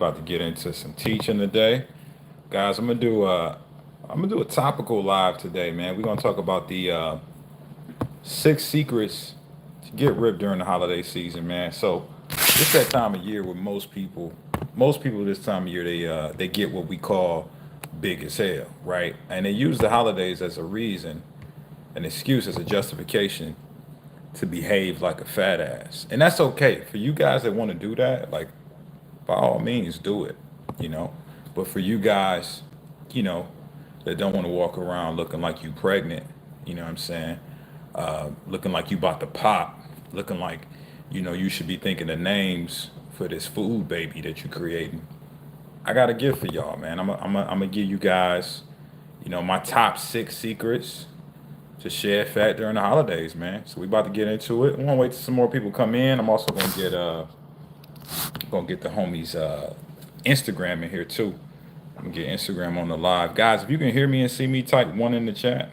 about to get into some teaching today, guys. I'm gonna do a topical live today, man. We're gonna talk about the 6 secrets to get ripped during the holiday season, man. So it's that time of year where most people this time of year they get what we call big as hell, right? And they use the holidays as a reason, an excuse, as a justification to behave like a fat ass. And that's okay. For you guys that want to do that, like, by all means do it, you know. But for you guys, you know, that don't want to walk around looking like you pregnant, you know what I'm saying? Looking like you about to pop, looking like, you should be thinking of names for this food baby that you're creating. I got a gift for y'all, man. I'm gonna give you guys, my top 6 secrets to shed fat during the holidays, man. So we about to get into it. We won't wait till some more people come in. I'm also gonna get the homies Instagram in here too. I'm gonna get Instagram on the live. Guys, if you can hear me and see me, type one in the chat.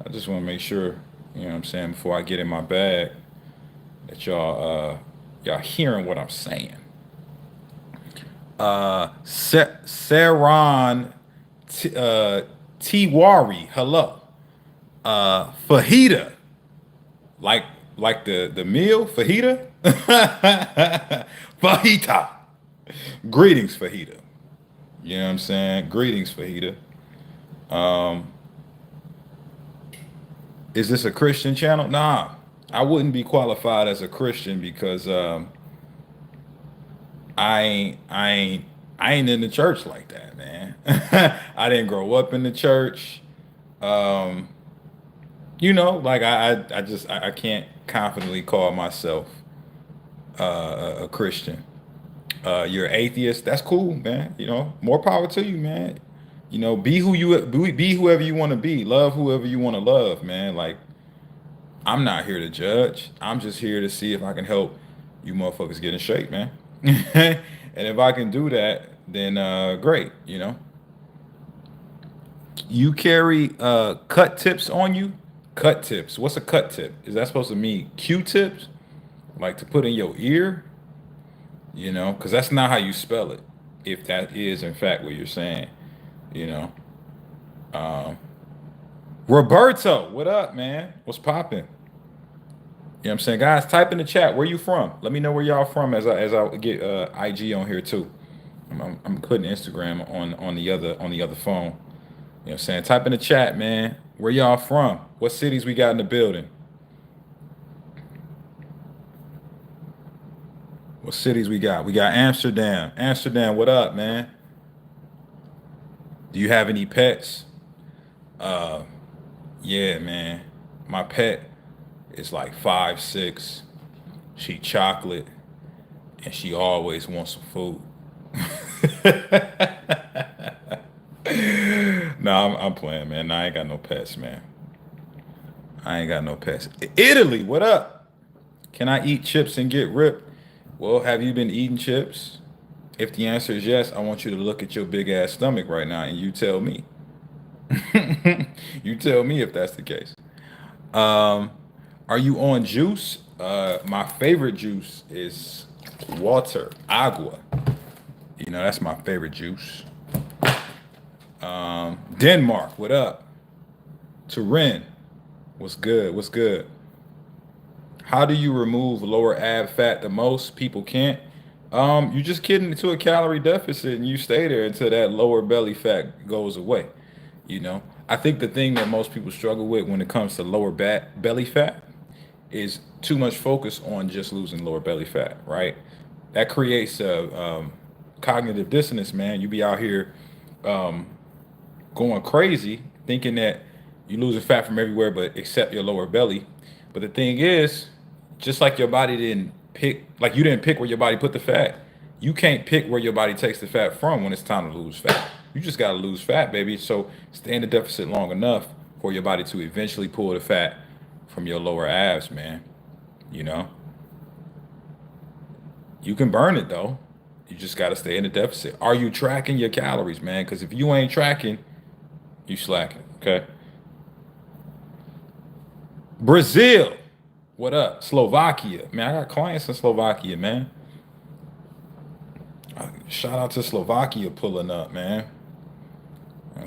I just want to make sure, you know what I'm saying, before I get in my bag, that y'all hearing what I'm saying. Saran Tiwari, hello. Fajita, like the meal, fajita. Fajita. Greetings, fajita. You know what I'm saying? Greetings, fajita. Um, is this a Christian channel? Nah, I wouldn't be qualified as a Christian because I ain't in the church like that, man. I didn't grow up in the church. Um, like I can't confidently call myself a Christian. You're atheist. That's cool, man. More power to you, man. Be whoever you want to be. Love whoever you want to love, man. Like, I'm not here to judge. I'm just here to see if I can help you motherfuckers get in shape, man. And if I can do that, then great. You carry cut tips on you. Cut tips. What's a cut tip? Is that supposed to mean Q-tips, like to put in your ear? Because that's not how you spell it. If that is in fact what you're saying, you know. Um, Roberto, what up, man? What's popping? What I'm saying, guys, type in the chat. Where you from? Let me know where y'all from as I get IG on here too. I'm putting Instagram on the other phone. You know what I'm saying? Type in the chat, man. Where y'all from? What cities we got in the building? What cities we got? We got Amsterdam. Amsterdam, what up, man? Do you have any pets? Uh, yeah, man. My pet is like 5'6". She chocolate, and she always wants some food. No, I'm playing, man. No, I ain't got no pets, man. I ain't got no pets. Italy, what up? Can I eat chips and get ripped? Well, have you been eating chips? If the answer is yes, I want you to look at your big ass stomach right now and you tell me. You tell me if that's the case. Um, are you on juice? My favorite juice is water, agua. That's my favorite juice. Denmark, what up? Turin, what's good? What's good? How do you remove lower ab fat the most? People can't. You just get into a calorie deficit and you stay there until that lower belly fat goes away. I think the thing that most people struggle with when it comes to lower belly fat is too much focus on just losing lower belly fat, right? That creates a cognitive dissonance, man. You be out here um, going crazy thinking that you're losing fat from everywhere but except your lower belly. But the thing is, just like your body didn't pick, like you didn't pick where your body put the fat, you can't pick where your body takes the fat from when it's time to lose fat. You just got to lose fat, baby. So stay in the deficit long enough for your body to eventually pull the fat from your lower abs, man. You know, you can burn it though. You just got to stay in the deficit. Are you tracking your calories, man? Because if you ain't tracking, you slacking. Okay. Brazil, what up? Slovakia, man. I got clients in Slovakia, man. Shout out to Slovakia pulling up, man.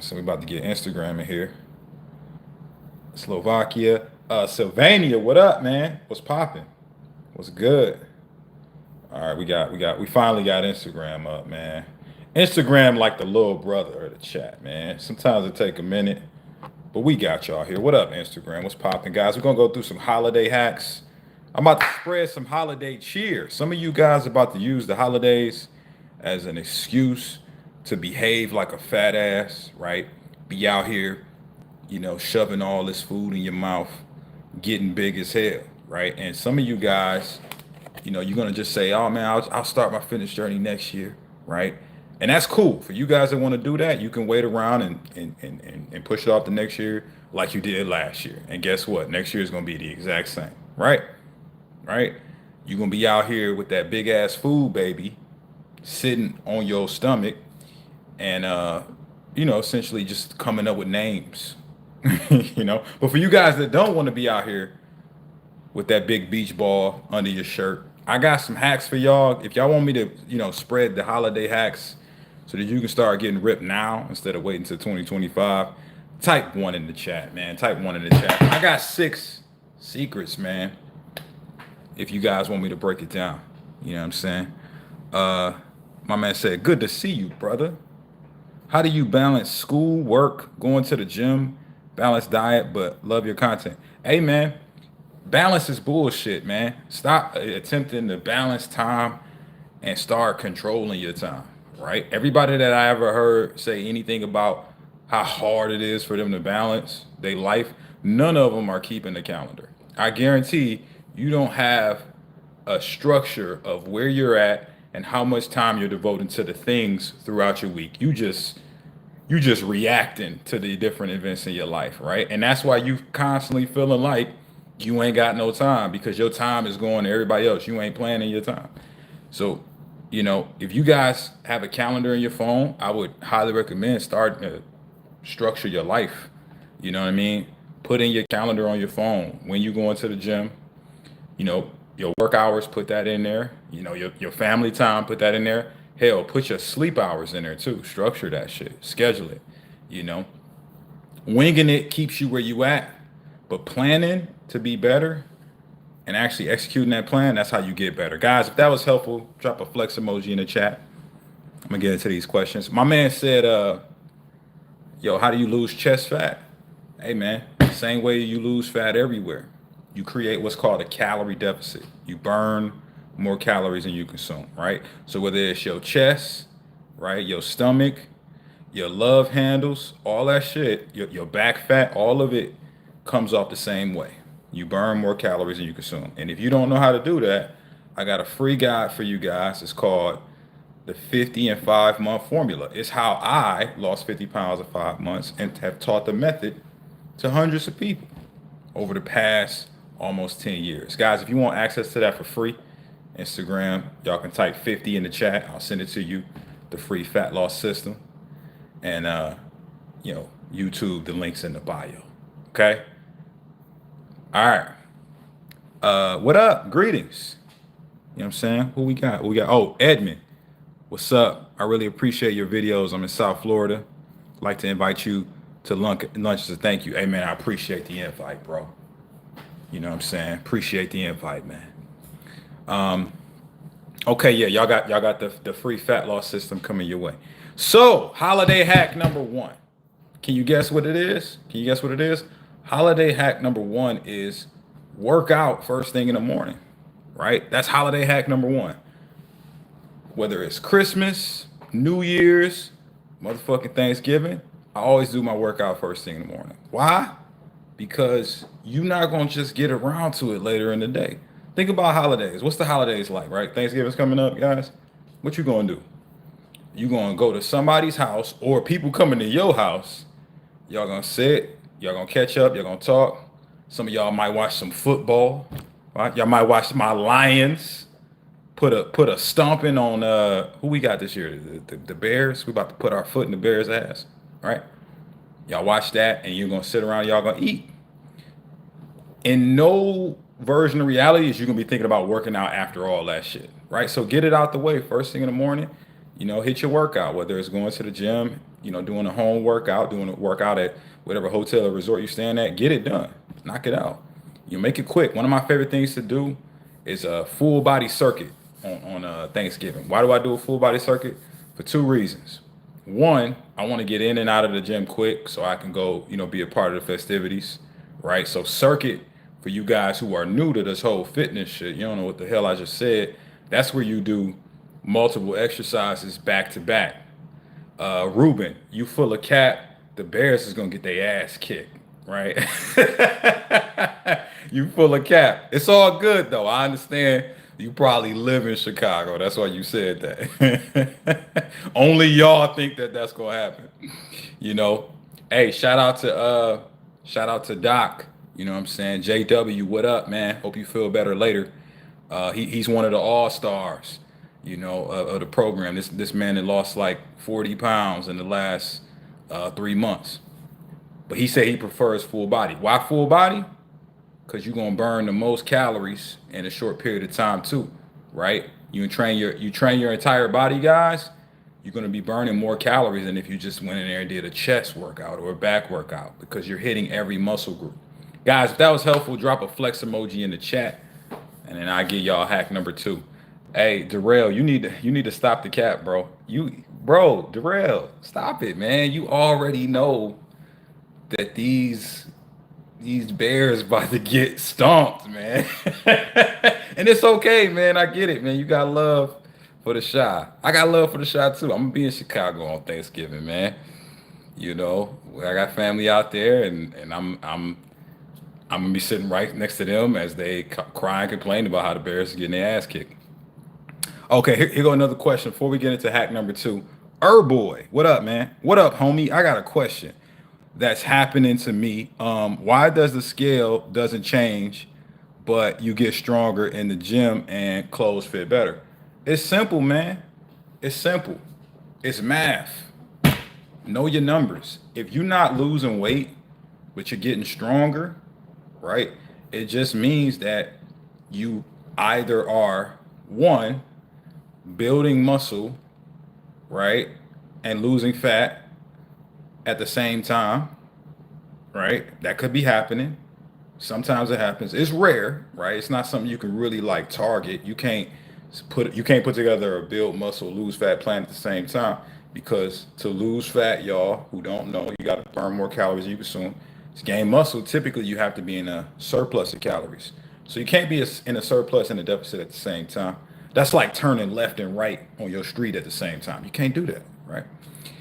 So we about to get Instagram in here. Slovakia, Sylvania, what up, man? What's popping? What's good? All right, we finally got Instagram up, man. Instagram like the little brother of the chat, man. Sometimes it take a minute, but we got y'all here. What up, Instagram? What's popping, guys? We're gonna go through some holiday hacks. I'm about to spread some holiday cheer. Some of you guys are about to use the holidays as an excuse to behave like a fat ass, right? Be out here, shoving all this food in your mouth, getting big as hell, right? And some of you guys, you're gonna just say, "Oh man, I'll start my fitness journey next year," right? And that's cool for you guys that want to do that. You can wait around and push it off the next year like you did last year. And guess what? Next year is gonna be the exact same, right? Right? You're gonna be out here with that big ass food, baby, sitting on your stomach, and essentially just coming up with names, But for you guys that don't want to be out here with that big beach ball under your shirt, I got some hacks for y'all. If y'all want me to, spread the holiday hacks so that you can start getting ripped now instead of waiting until 2025, type one in the chat, man. Type one in the chat. I got 6 secrets, man. If you guys want me to break it down, you know what I'm saying? My man said, "Good to see you, brother. How do you balance school, work, going to the gym, balance diet, but love your content?" Hey, man, balance is bullshit, man. Stop attempting to balance time and start controlling your time, right? Everybody that I ever heard say anything about how hard it is for them to balance their life, none of them are keeping the calendar. I guarantee you don't have a structure of where you're at and how much time you're devoting to the things throughout your week. You just reacting to the different events in your life, right? And that's why you constantly feeling like you ain't got no time because your time is going to everybody else. You ain't planning your time. So, if you guys have a calendar in your phone, I would highly recommend starting to structure your life. You know what I mean? Put in your calendar on your phone when you go into the gym, your work hours, put that in there. Your family time, put that in there. Hell, put your sleep hours in there too. Structure that shit. Schedule it. You know, Winging it keeps you where you at, but planning to be better and actually executing that plan, that's how you get better. Guys, if that was helpful, drop a flex emoji in the chat. I'm gonna get into these questions. My man said, yo, how do you lose chest fat? Hey man, same way you lose fat everywhere. You create what's called a calorie deficit. You burn more calories than you consume, right? So whether it's your chest, right, your stomach, your love handles, all that shit, your back fat, all of it comes off the same way. You burn more calories than you consume. And if you don't know how to do that, I got a free guide for you guys. It's called the 50 and 5 month formula. It's how I lost 50 pounds in 5 months and have taught the method to hundreds of people over the past almost 10 years. Guys, if you want access to that for free, Instagram, y'all can type 50 in the chat. I'll send it to you, the free fat loss system. And, YouTube, the link's in the bio. Okay? All right. What up? Greetings. You know what I'm saying? Who we got? Oh, Edmund. What's up? I really appreciate your videos. I'm in South Florida. I'd like to invite you to lunch as a thank you. Hey, man, I appreciate the invite, bro. You know what I'm saying? Appreciate the invite, man. Okay, yeah, y'all got the free fat loss system coming your way. So, holiday hack number 1. Can you guess what it is? Holiday hack number 1 is work out first thing in the morning, right? That's holiday hack number 1. Whether it's Christmas, New Year's, motherfucking Thanksgiving, I always do my workout first thing in the morning. Why? Because you're not going to just get around to it later in the day. Think about holidays. What's the holidays like, right? Thanksgiving's coming up, guys. What you going to do? You going to go to somebody's house or people coming to your house. Y'all going to sit. Y'all going to catch up. Y'all going to talk. Some of y'all might watch some football, right? Y'all might watch my Lions put a stomping on who we got this year? The Bears. We about to put our foot in the Bears' ass, right? Y'all watch that and you're going to sit around. Y'all going to eat. And no version of reality is you're going to be thinking about working out after all that shit, right? So get it out the way first thing in the morning. hit your workout, whether it's going to the gym, doing a home workout, doing a workout at whatever hotel or resort you're staying at. Get it done. Knock it out. Make it quick. One of my favorite things to do is a full body circuit on Thanksgiving. Why do I do a full body circuit? For two reasons. One, I want to get in and out of the gym quick so I can go, be a part of the festivities, right? So circuit, for you guys who are new to this whole fitness shit, you don't know what the hell I just said. That's where you do multiple exercises back to back. Ruben, you full of cap, the Bears is gonna get their ass kicked, right? You full of cap. It's all good though. I understand you probably live in Chicago. That's why you said that. Only y'all think that that's gonna happen. You know. Hey, shout out to Doc. You know what I'm saying? JW, what up, man? Hope you feel better later. He's one of the all stars, of the program. This man had lost like 40 pounds in the last 3 months. But he said he prefers full body. Why full body? Because you're gonna burn the most calories in a short period of time too, right? You train your entire body, guys. You're gonna be burning more calories than if you just went in there and did a chest workout or a back workout because you're hitting every muscle group. Guys, if that was helpful, drop a flex emoji in the chat, and then I give y'all hack number two. Hey, Darrell, you need to stop the cap, bro. Darrell, stop it, man. You already know that these Bears about to get stomped, man. And it's okay, man. I get it, man. You got love for the shot. I got love for the shot too. I'm gonna be in Chicago on Thanksgiving, man. I got family out there, and I'm gonna be sitting right next to them as they cry and complain about how the Bears are getting their ass kicked. Okay, here go another question before we get into hack number two. Boy, what up, man? What up, homie? I got a question that's happening to me. Why does the scale doesn't change, but you get stronger in the gym and clothes fit better? It's simple, man. It's simple. It's math. Know your numbers. If you're not losing weight, but you're getting stronger, right? It just means that you either are one, building muscle, right, and losing fat at the same time, right? That could be happening. Sometimes it happens. It's rare, right? It's not something you can really like target. You can't put together a build muscle, lose fat plan at the same time, because to lose fat, y'all who don't know, you got to burn more calories than you consume. To gain muscle, typically you have to be in a surplus of calories. So you can't be in a surplus and a deficit at the same time. That's like turning left and right on your street at the same time. You can't do that, right?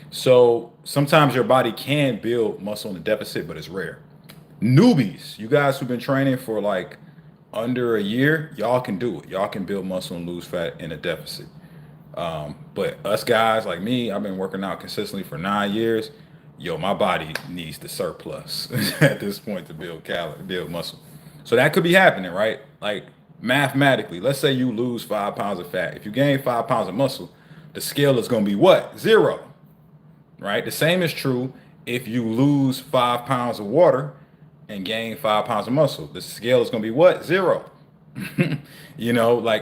So sometimes your body can build muscle in a deficit, but it's rare. Newbies, you guys who've been training for like under a year, y'all can do it. Y'all can build muscle and lose fat in a deficit. But us guys like me, I've been working out consistently for 9 years. Yo, my body needs the surplus at this point to build muscle. So that could be happening, right? Like mathematically, let's say you lose 5 pounds of fat. If you gain 5 pounds of muscle, the scale is going to be what? 0, right? The same is true if you lose 5 pounds of water and gain 5 pounds of muscle. The scale is going to be what? 0.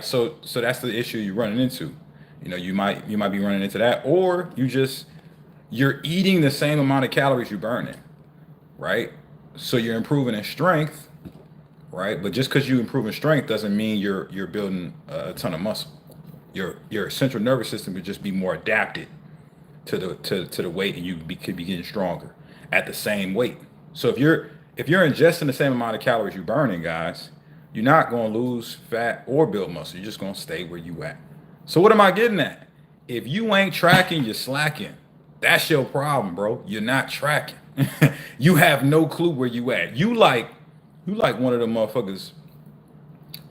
So that's the issue you're running into. You might be running into that, or you're eating the same amount of calories you're burning, right? So you're improving in strength, right? But just because you improve in strength doesn't mean you're building a ton of muscle. Your central nervous system could just be more adapted to the weight, and could be getting stronger at the same weight. So if you're ingesting the same amount of calories you're burning, guys, you're not going to lose fat or build muscle. You're just going to stay where you at. So what am I getting at? If you ain't tracking, you're slacking. That's your problem, bro. You're not tracking. You have no clue where you at. You like one of the motherfuckers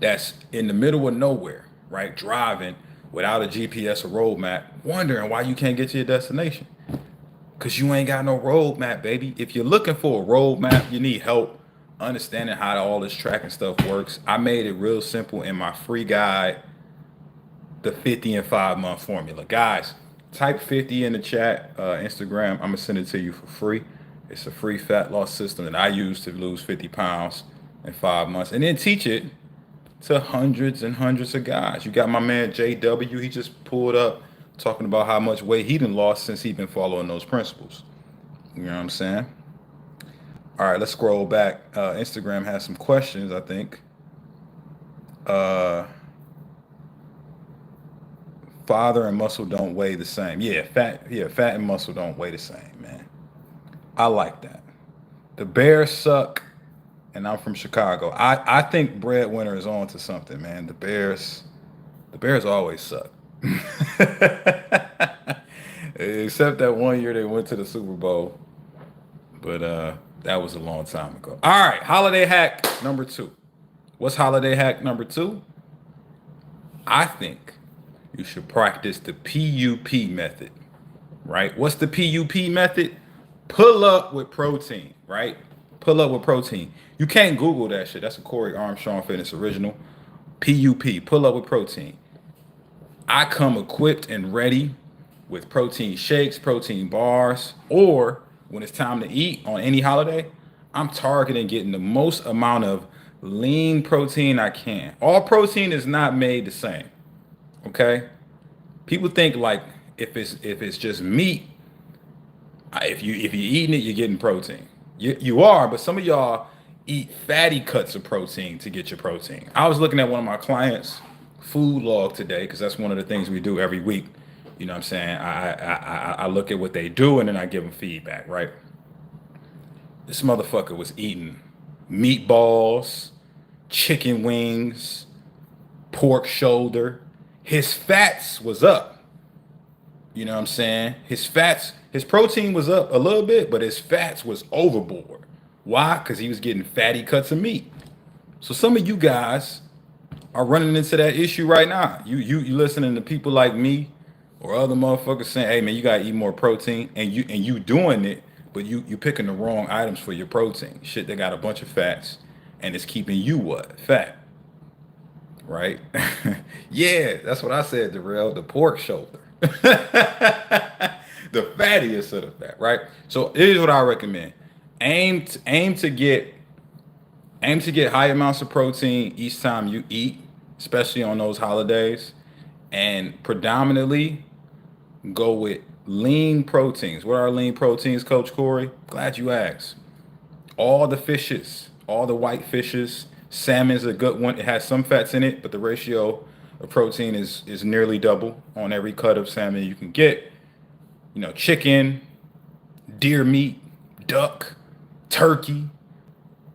that's in the middle of nowhere, right? Driving without a GPS or roadmap, wondering why you can't get to your destination. Because you ain't got no roadmap, baby. If you're looking for a roadmap, you need help understanding how all this tracking stuff works. I made it real simple in my free guide, the 50 and 5 month formula. Guys, type 50 in the chat, Instagram. I'm going to send it to you for free. It's a free fat loss system that I use to lose 50 pounds in 5 months, and then teach it to hundreds and hundreds of guys. You got my man JW. He just pulled up talking about how much weight he done lost since he been following those principles. You know what I'm saying? All right, let's scroll back. Instagram has some questions, I think. Uh, Father and muscle don't weigh the same. Yeah, fat. Yeah, fat and muscle don't weigh the same, man. I like that. The Bears suck, and I'm from Chicago. I think Breadwinner is on to something, man. The Bears always suck. Except that one year they went to the Super Bowl, but that was a long time ago. All right, holiday hack number 2. What's holiday hack number 2? I think you should practice the PUP method, right? What's the PUP method? Pull up with protein, right? Pull up with protein. You can't Google that shit. That's a Corey Armstrong Fitness original. PUP, pull up with protein. I come equipped and ready with protein shakes, protein bars, or when it's time to eat on any holiday, I'm targeting getting the most amount of lean protein I can. All protein is not made the same. Okay? People think like if it's just meat, if you're eating it, you're getting protein. You are, but some of y'all eat fatty cuts of protein to get your protein. I was looking at one of my clients' food log today because that's one of the things we do every week. You know what I'm saying? I look at what they do and then I give them feedback, right? This motherfucker was eating meatballs, chicken wings, pork shoulder. His fats was up. You know what I'm saying? His protein was up a little bit, but his fats was overboard. Why? Because he was getting fatty cuts of meat. So some of you guys are running into that issue right now. You listening to people like me or other motherfuckers saying, "Hey man, you gotta eat more protein," and you doing it, but you picking the wrong items for your protein. Shit that got a bunch of fats, and it's keeping you what? Fat. Right? Yeah, that's what I said, Darrell. The pork shoulder. The fattiest of the fat, right? So here's what I recommend. Aim to get high amounts of protein each time you eat, especially on those holidays, and predominantly go with lean proteins. What are lean proteins, Coach Corey? Glad you asked. All the fishes, all the white fishes. Salmon's a good one. It has some fats in it, but the ratio of protein is nearly double on every cut of salmon you can get. You know, chicken, deer meat, duck, turkey,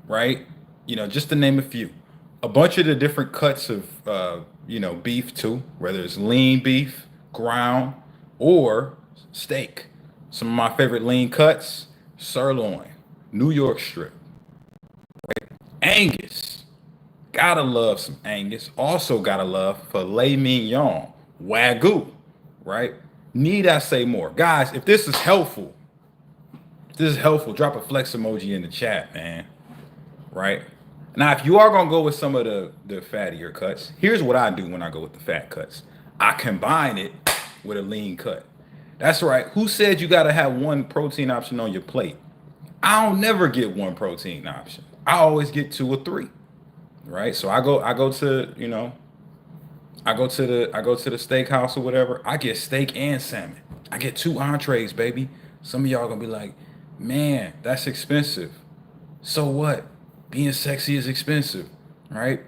right? You know, just to name a few. A bunch of the different cuts of, beef too, whether it's lean beef, ground, or steak. Some of my favorite lean cuts: sirloin, New York strip, Angus. Gotta love some Angus. Also gotta love filet mignon, Wagyu, right? Need I say more? Guys, if this is helpful, drop a flex emoji in the chat, man. Right? Now, if you are gonna go with some of the fattier cuts, here's what I do when I go with the fat cuts. I combine it with a lean cut. That's right. Who said you gotta have one protein option on your plate? I don't never get one protein option. I always get 2 or 3. Right? So I go to the steakhouse or whatever. I get steak and salmon. I get 2 entrees, baby. Some of y'all gonna be like, man, that's expensive. So what? Being sexy is expensive, right?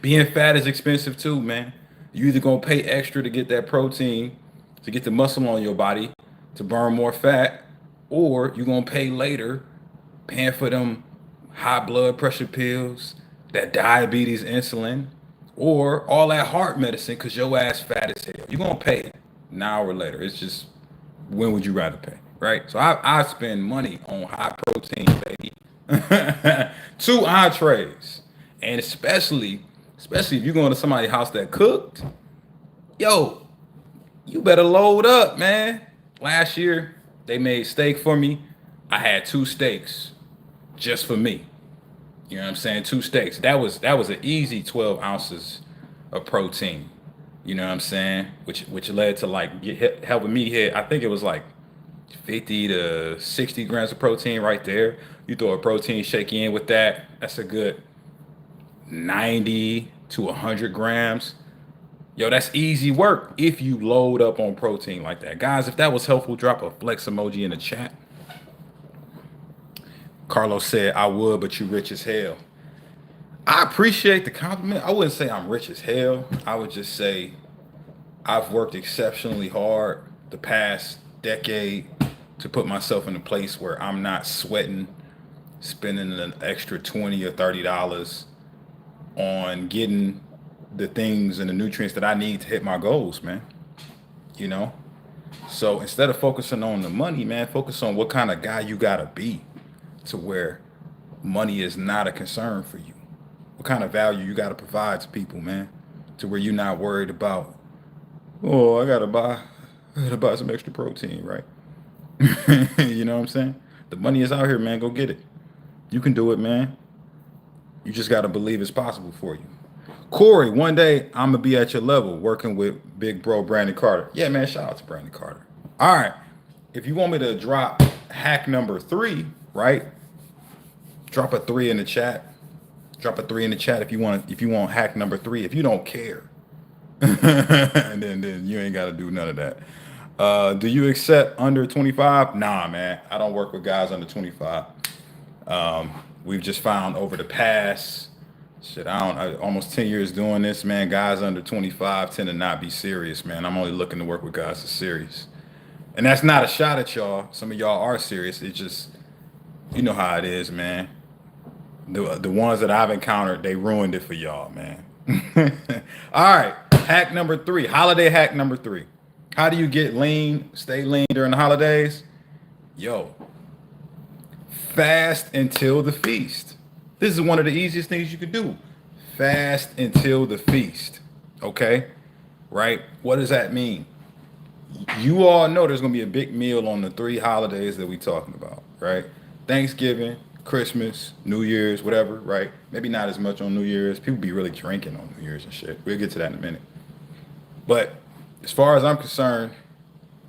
Being fat is expensive too, man. You either gonna pay extra to get that protein, to get the muscle on your body, to burn more fat, or you gonna pay later, paying for them high blood pressure pills, that diabetes insulin, or all that heart medicine because your ass fat as hell. You're gonna pay now or later. It's just, when would you rather pay, right? So I spend money on high protein, baby. 2 entrees, and especially if you're going to somebody's house that cooked, yo, you better load up, man. Last year they made steak for me. I had 2 steaks just for me. You know what I'm saying? 2 steaks. That was an easy 12 ounces of protein. You know what I'm saying? Which led to like helping me hit. I think it was like 50 to 60 grams of protein right there. You throw a protein shake in with that. That's a good 90 to 100 grams. Yo, that's easy work if you load up on protein like that. Guys, if that was helpful, drop a flex emoji in the chat. Carlos said, I would, but you rich as hell. I appreciate the compliment. I wouldn't say I'm rich as hell. I would just say I've worked exceptionally hard the past decade to put myself in a place where I'm not sweating, spending an extra 20 or $30 on getting the things and the nutrients that I need to hit my goals, man. You know? So instead of focusing on the money, man, focus on what kind of guy you gotta be to where money is not a concern for you. What kind of value you gotta provide to people, man, to where you're not worried about, oh, I gotta buy some extra protein, right? You know what I'm saying? The money is out here, man. Go get it. You can do it, man. You just gotta believe it's possible for you. Corey, one day I'm gonna be at your level working with big bro Brandon Carter. Yeah, man, shout out to Brandon Carter. All right. If you want me to drop hack number 3, right? Drop a 3 in the chat. Drop a 3 in the chat if you want hack number 3. If you don't care. And then you ain't gotta do none of that. Do you accept under 25? Nah, man. I don't work with guys under 25. We've just found over the past almost 10 years doing this, man, guys under 25 tend to not be serious, man. I'm only looking to work with guys that's serious. And that's not a shot at y'all. Some of y'all are serious. It's just, you know how it is, man. The ones that I've encountered, they ruined it for y'all, man. All right. Hack number 3. Holiday hack number 3. How do you get lean, stay lean during the holidays? Yo, fast until the feast. This is one of the easiest things you could do. Fast until the feast. Okay? Right? What does that mean? You all know there's going to be a big meal on the 3 holidays that we're talking about, right? Thanksgiving, Christmas, New Year's, whatever, right? Maybe not as much on New Year's. People be really drinking on New Year's and shit. We'll get to that in a minute. But as far as I'm concerned,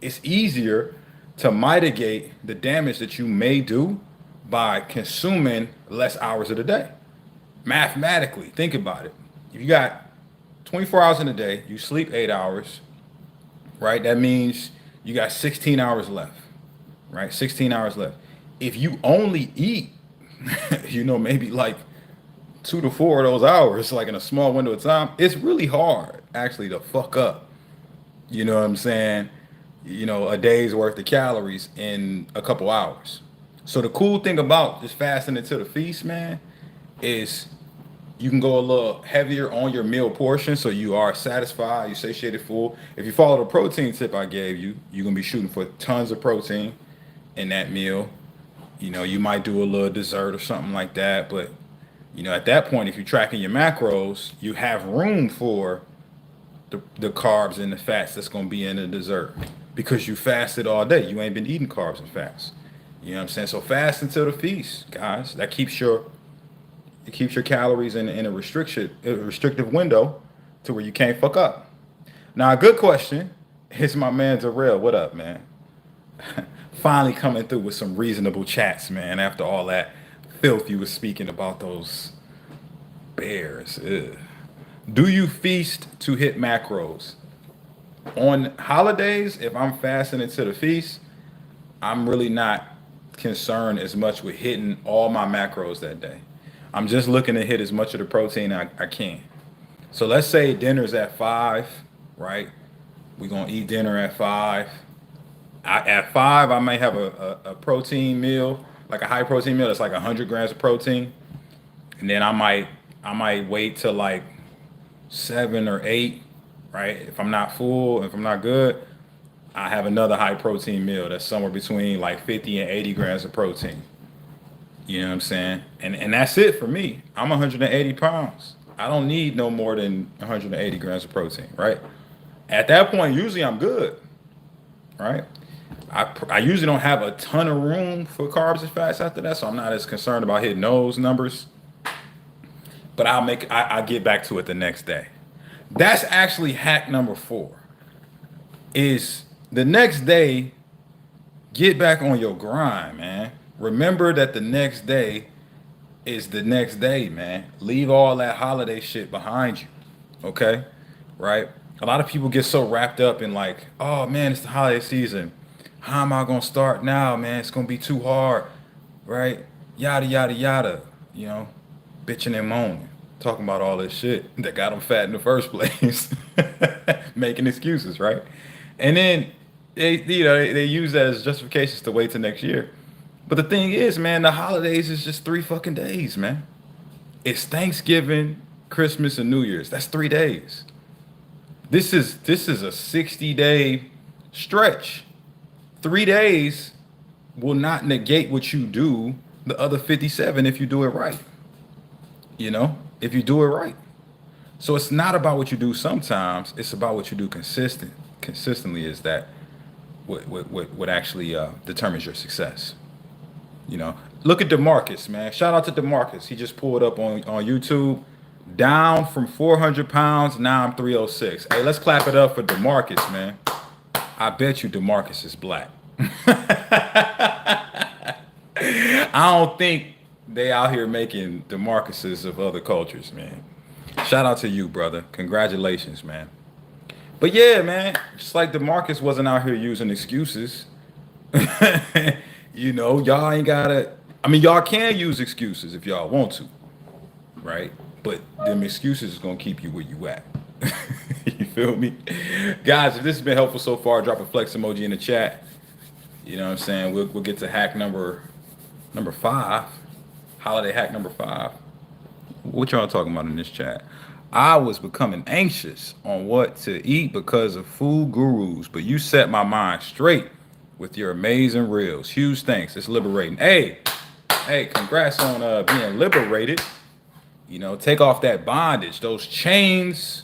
it's easier to mitigate the damage that you may do by consuming less hours of the day. Mathematically, think about it. If you got 24 hours in a day, you sleep 8 hours, right? That means you got 16 hours left, right? 16 hours left. If you only eat, maybe like 2 to 4 of those hours, like in a small window of time, it's really hard actually to fuck up, you know what I'm saying? A day's worth of calories in a couple hours. So the cool thing about just fasting until the feast, man, is you can go a little heavier on your meal portion so you are satisfied, you satiated, full. If you follow the protein tip I gave you, you're gonna be shooting for tons of protein in that meal. You might do a little dessert or something like that, but at that point, if you're tracking your macros, you have room for the carbs and the fats that's gonna be in the dessert because you fasted all day. You ain't been eating carbs and fats. You know what I'm saying? So fast until the feast, guys. That keeps your calories in a restrictive window to where you can't fuck up. Now, a good question is my man Darrell. What up, man? Finally coming through with some reasonable chats, man. After all that filth you was speaking about those bears. Ugh. Do you feast to hit macros? On holidays, if I'm fasting into the feast, I'm really not concerned as much with hitting all my macros that day. I'm just looking to hit as much of the protein I can. So let's say dinner's at 5, right? We're going to eat dinner at 5. At 5, I may have a protein meal, like a high protein meal that's like 100 grams of protein. And then I might wait till like 7 or 8, right? If I'm not full, if I'm not good, I have another high protein meal that's somewhere between like 50 and 80 grams of protein. You know what I'm saying? And that's it for me. I'm 180 pounds. I don't need no more than 180 grams of protein, right? At that point, usually I'm good, right? I usually don't have a ton of room for carbs and fats after that, so I'm not as concerned about hitting those numbers. But I'll get back to it the next day. That's actually hack number 4. Is the next day, get back on your grind, man. Remember that the next day is the next day, man. Leave all that holiday shit behind you, okay? Right? A lot of people get so wrapped up in like, oh man, it's the holiday season. How am I gonna start now, man? It's gonna be too hard, right? Yada yada yada. You know, bitching and moaning, talking about all this shit that got them fat in the first place, making excuses, right? And then they use that as justifications to wait till next year. But the thing is, man, the holidays is just 3 fucking days, man. It's Thanksgiving, Christmas, and New Year's. That's 3 days. This is a 60-day stretch. 3 days will not negate what you do the other 57 if you do it right. If you do it right. So it's not about what you do sometimes, it's about what you do consistently is that what actually determines your success. Look at DeMarcus, man. Shout out to DeMarcus. He just pulled up on YouTube. Down from 400 pounds, now I'm 306. Hey, let's clap it up for DeMarcus, man. I bet you DeMarcus is black. I don't think they out here making DeMarcuses of other cultures, man. Shout out to you, brother. Congratulations, man. But yeah, man, just like DeMarcus wasn't out here using excuses. Y'all ain't gotta. I mean, y'all can use excuses if y'all want to, right? But them excuses is gonna keep you where you at. You feel me? Guys, if this has been helpful so far, drop a flex emoji in the chat. You know what I'm saying? We'll get to hack number 5. Holiday hack number 5. What y'all talking about in this chat? I was becoming anxious on what to eat because of food gurus, but you set my mind straight with your amazing reels. Huge thanks. It's liberating. Hey, congrats on being liberated. Take off that bondage. Those chains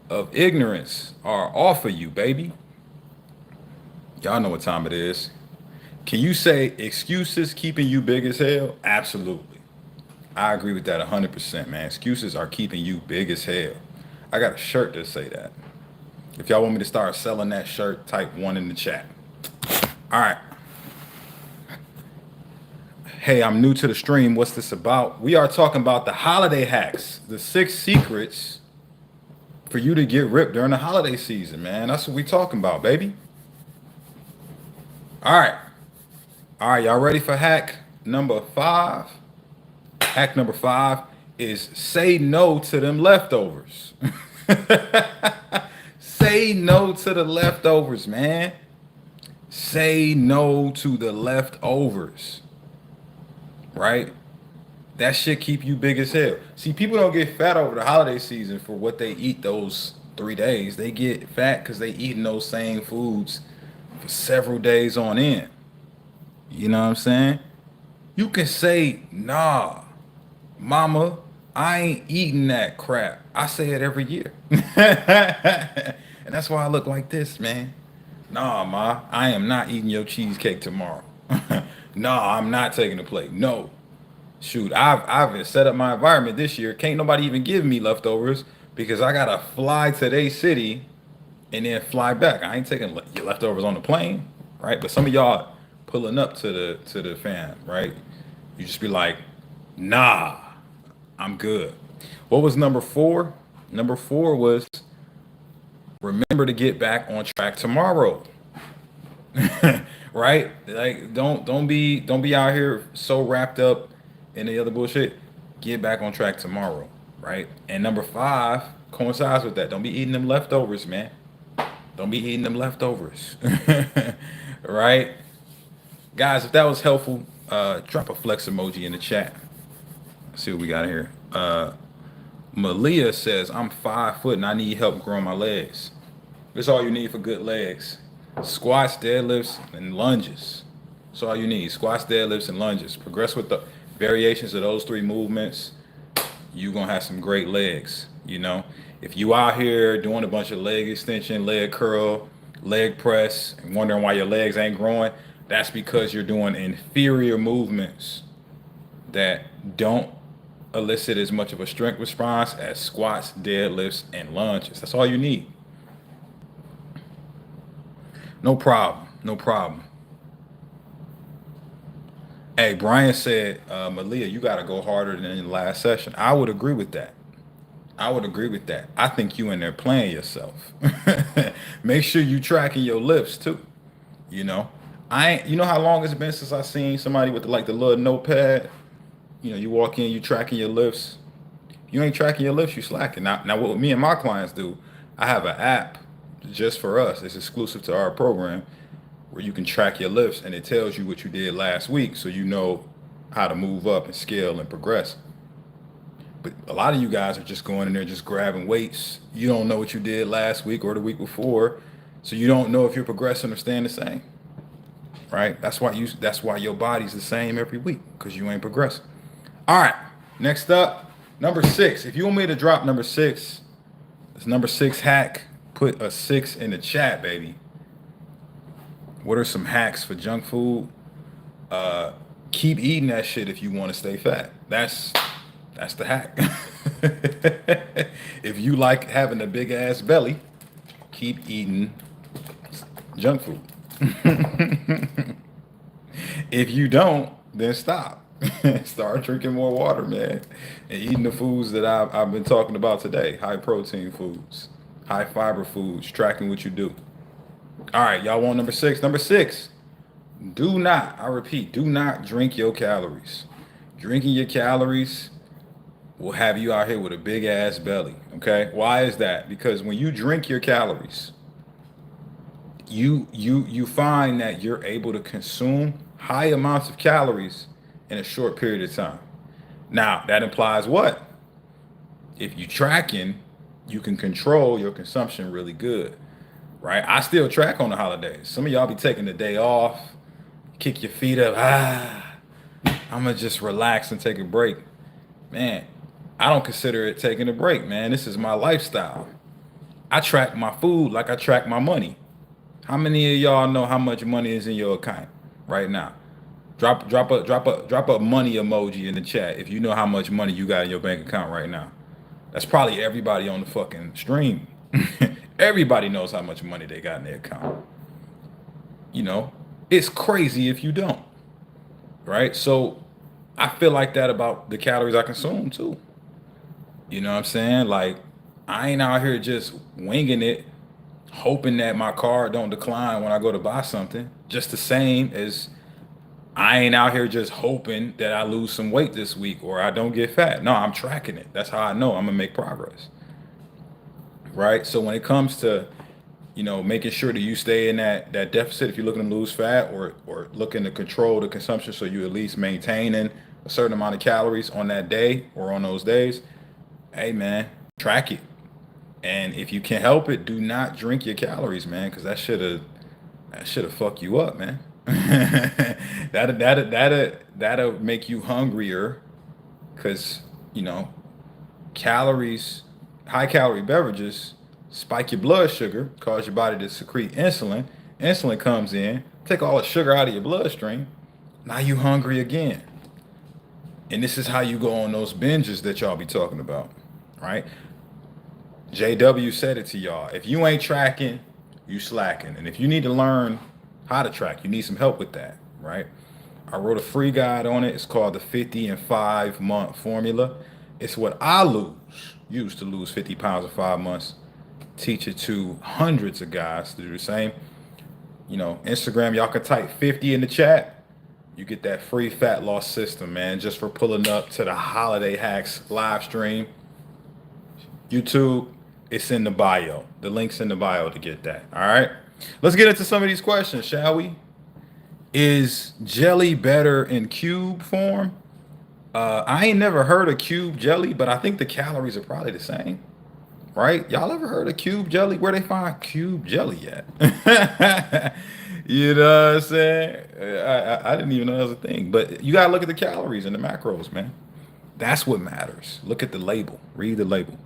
of ignorance are off of you, baby. Y'all know what time it is. Can you say excuses keeping you big as hell? Absolutely. I agree with that 100%, man. Excuses are keeping you big as hell. I got a shirt that say that. If y'all want me to start selling that shirt, type 1 in the chat. All right. Hey, I'm new to the stream. What's this about? We are talking about the holiday hacks, the 6 secrets for you to get ripped during the holiday season, man. That's what we talking about, baby. All right. Y'all ready for hack number 5? Hack number 5 is say no to them leftovers. Say no to the leftovers, man. Say no to the leftovers. Right? That shit keep you big as hell. See, people don't get fat over the holiday season for what they eat those 3 days. They get fat because they eating those same foods for several days on end. You know what I'm saying? You can say, nah, mama, I ain't eating that crap. I say it every year. And that's why I look like this, man. Nah, ma, I am not eating your cheesecake tomorrow. Nah, I'm not taking the plate. No. Shoot, I've set up my environment this year. Can't nobody even give me leftovers because I gotta fly to their city and then fly back. I ain't taking your leftovers on the plane, right? But some of y'all pulling up to the fam, right? You just be like, nah, I'm good. What was number 4? Number 4 was remember to get back on track tomorrow. Right? Like don't be out here so wrapped up in the other bullshit. Get back on track tomorrow, right? And number 5 coincides with that. Don't be eating them leftovers, man. Don't be eating them leftovers. Right? Guys, if that was helpful, drop a flex emoji in the chat. Let's see what we got here. Malia says, I'm 5 foot and I need help growing my legs. That's all you need for good legs. Squats, deadlifts, and lunges. That's all you need. Squats, deadlifts, and lunges. Progress with the variations of those 3 movements. You're going to have some great legs. If you out here doing a bunch of leg extension, leg curl, leg press, and wondering why your legs ain't growing, that's because you're doing inferior movements that don't elicit as much of a strength response as squats, deadlifts, and lunges. That's all you need. No problem. Hey, Brian said, Malia, you got to go harder than in the last session. I would agree with that. I would agree with that. I think you in there playing yourself. Make sure you tracking your lifts too. You know, I ain't. You know how long it's been since I seen somebody with like the little notepad. You know, you walk in, you tracking your lifts. You ain't tracking your lifts, you slacking. Now what me and my clients do, I have an app just for us. It's exclusive to our program where you can track your lifts and it tells you what you did last week, so you know how to move up and scale and progress. But a lot of you guys are just going in there just grabbing weights. You don't know what you did last week or the week before, so you don't know if you're progressing or staying the same. Right? That's why your body's the same every week, because you ain't progressing. All right. Next up, number 6. If you want me to drop number 6, it's number 6 hack. Put a 6 in the chat, baby. What are some hacks for junk food? Keep eating that shit if you want to stay fat. That's the hack. If you like having a big ass belly, keep eating junk food. If you don't, then stop. Start drinking more water, man, and eating the foods that I've been talking about today. High protein foods, high fiber foods, tracking what you do. All right, y'all want number 6? Number 6, do not, I repeat, do not drink your calories. Drinking your calories will have you out here with a big ass belly. Okay, why is that? Because when you drink your calories, you find that you're able to consume high amounts of calories in a short period of time. Now that implies what? If you tracking, you can control your consumption really good, right? I still track on the holidays. Some of y'all be taking the day off, kick your feet up. I'm gonna just relax and take a break. Man, I don't consider it taking a break, man. This is my lifestyle. I track my food like I track my money. How many of y'all know how much money is in your account right now? Drop a money emoji in the chat if you know how much money you got in your bank account right now. That's probably everybody on the fucking stream. Everybody knows how much money they got in their account. You know, it's crazy if you don't, right? So I feel like that about the calories I consume too. You know what I'm saying? Like, I ain't out here just winging it, hoping that my card don't decline when I go to buy something. Just the same as I ain't out here just hoping that I lose some weight this week or I don't get fat. No, I'm tracking it. That's how I know I'm gonna make progress. Right? So when it comes to, making sure that you stay in that deficit, if you're looking to lose fat or looking to control the consumption so you at least maintaining a certain amount of calories on that day or on those days, hey man, track it. And if you can help it, do not drink your calories, man, because that should have fuck you up, man. That'll make you hungrier, because calories, high calorie beverages spike your blood sugar, cause your body to secrete insulin. Insulin comes in, take all the sugar out of your bloodstream. Now you hungry again. And this is how you go on those binges that y'all be talking about, right? JW said it to y'all. If you ain't tracking, you slacking. And if you need to learn how to track, you need some help with that, right? I wrote a free guide on it. It's called the 50 and 5 month formula. It's what I used to lose 50 pounds in 5 months. Teach it to hundreds of guys to do the same. Instagram, y'all can type 50 in the chat. You get that free fat loss system, man, just for pulling up to the Holiday Hacks live stream. YouTube, it's in the bio. The link's in the bio to get that. All right. Let's get into some of these questions, shall we? Is jelly better in cube form? I ain't never heard of cube jelly, but I think the calories are probably the same. Right? Y'all ever heard of cube jelly? Where they find cube jelly at? You know what I'm saying? I didn't even know that was a thing. But you gotta look at the calories and the macros, man. That's what matters. Look at the label. Read the label.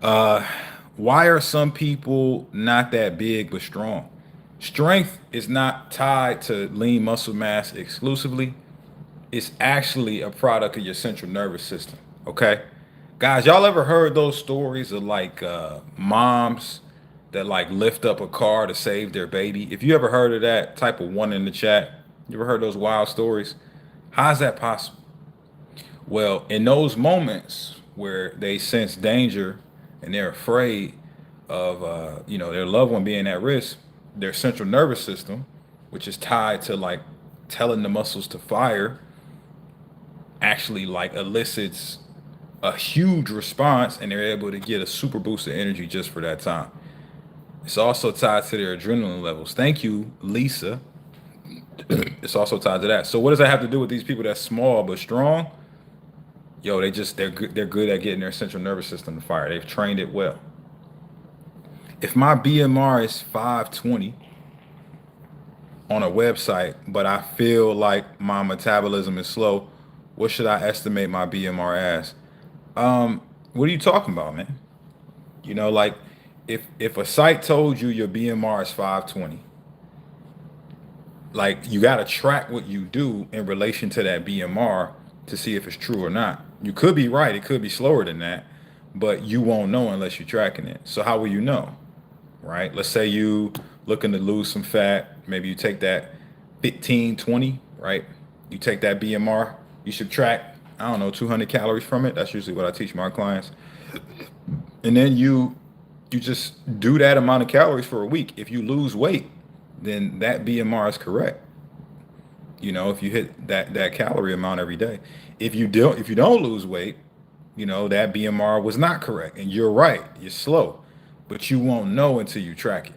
Why are some people not that big but strong? Strength is not tied to lean muscle mass exclusively. It's actually a product of your central nervous system. Okay? Guys, y'all ever heard those stories of like moms that like lift up a car to save their baby? If you ever heard of that, type of one in the chat. You ever heard those wild stories? How's that possible? Well, in those moments where they sense danger and they're afraid of their loved one being at risk, their central nervous system, which is tied to like telling the muscles to fire, actually like elicits a huge response, and they're able to get a super boost of energy just for that time. It's also tied to their adrenaline levels. Thank you, Lisa. It's also tied to that. So what does that have to do with these people that's small but strong? Yo, they're good at getting their central nervous system to fire. They've trained it well. If my BMR is 520 on a website, but I feel like my metabolism is slow, what should I estimate my BMR as? What are you talking about, man? Like if a site told you your BMR is 520, like you got to track what you do in relation to that BMR to see if it's true or not. You could be right, it could be slower than that, but you won't know unless you're tracking it. So how will you know? Right? Let's say you looking to lose some fat, maybe you take that 15, 20, right? You take that BMR, you subtract, I don't know, 200 calories from it. That's usually what I teach my clients. And then you just do that amount of calories for a week. If you lose weight, then that BMR is correct. If you hit that calorie amount every day. If you don't lose weight, that BMR was not correct. And you're right, you're slow. But you won't know until you track it.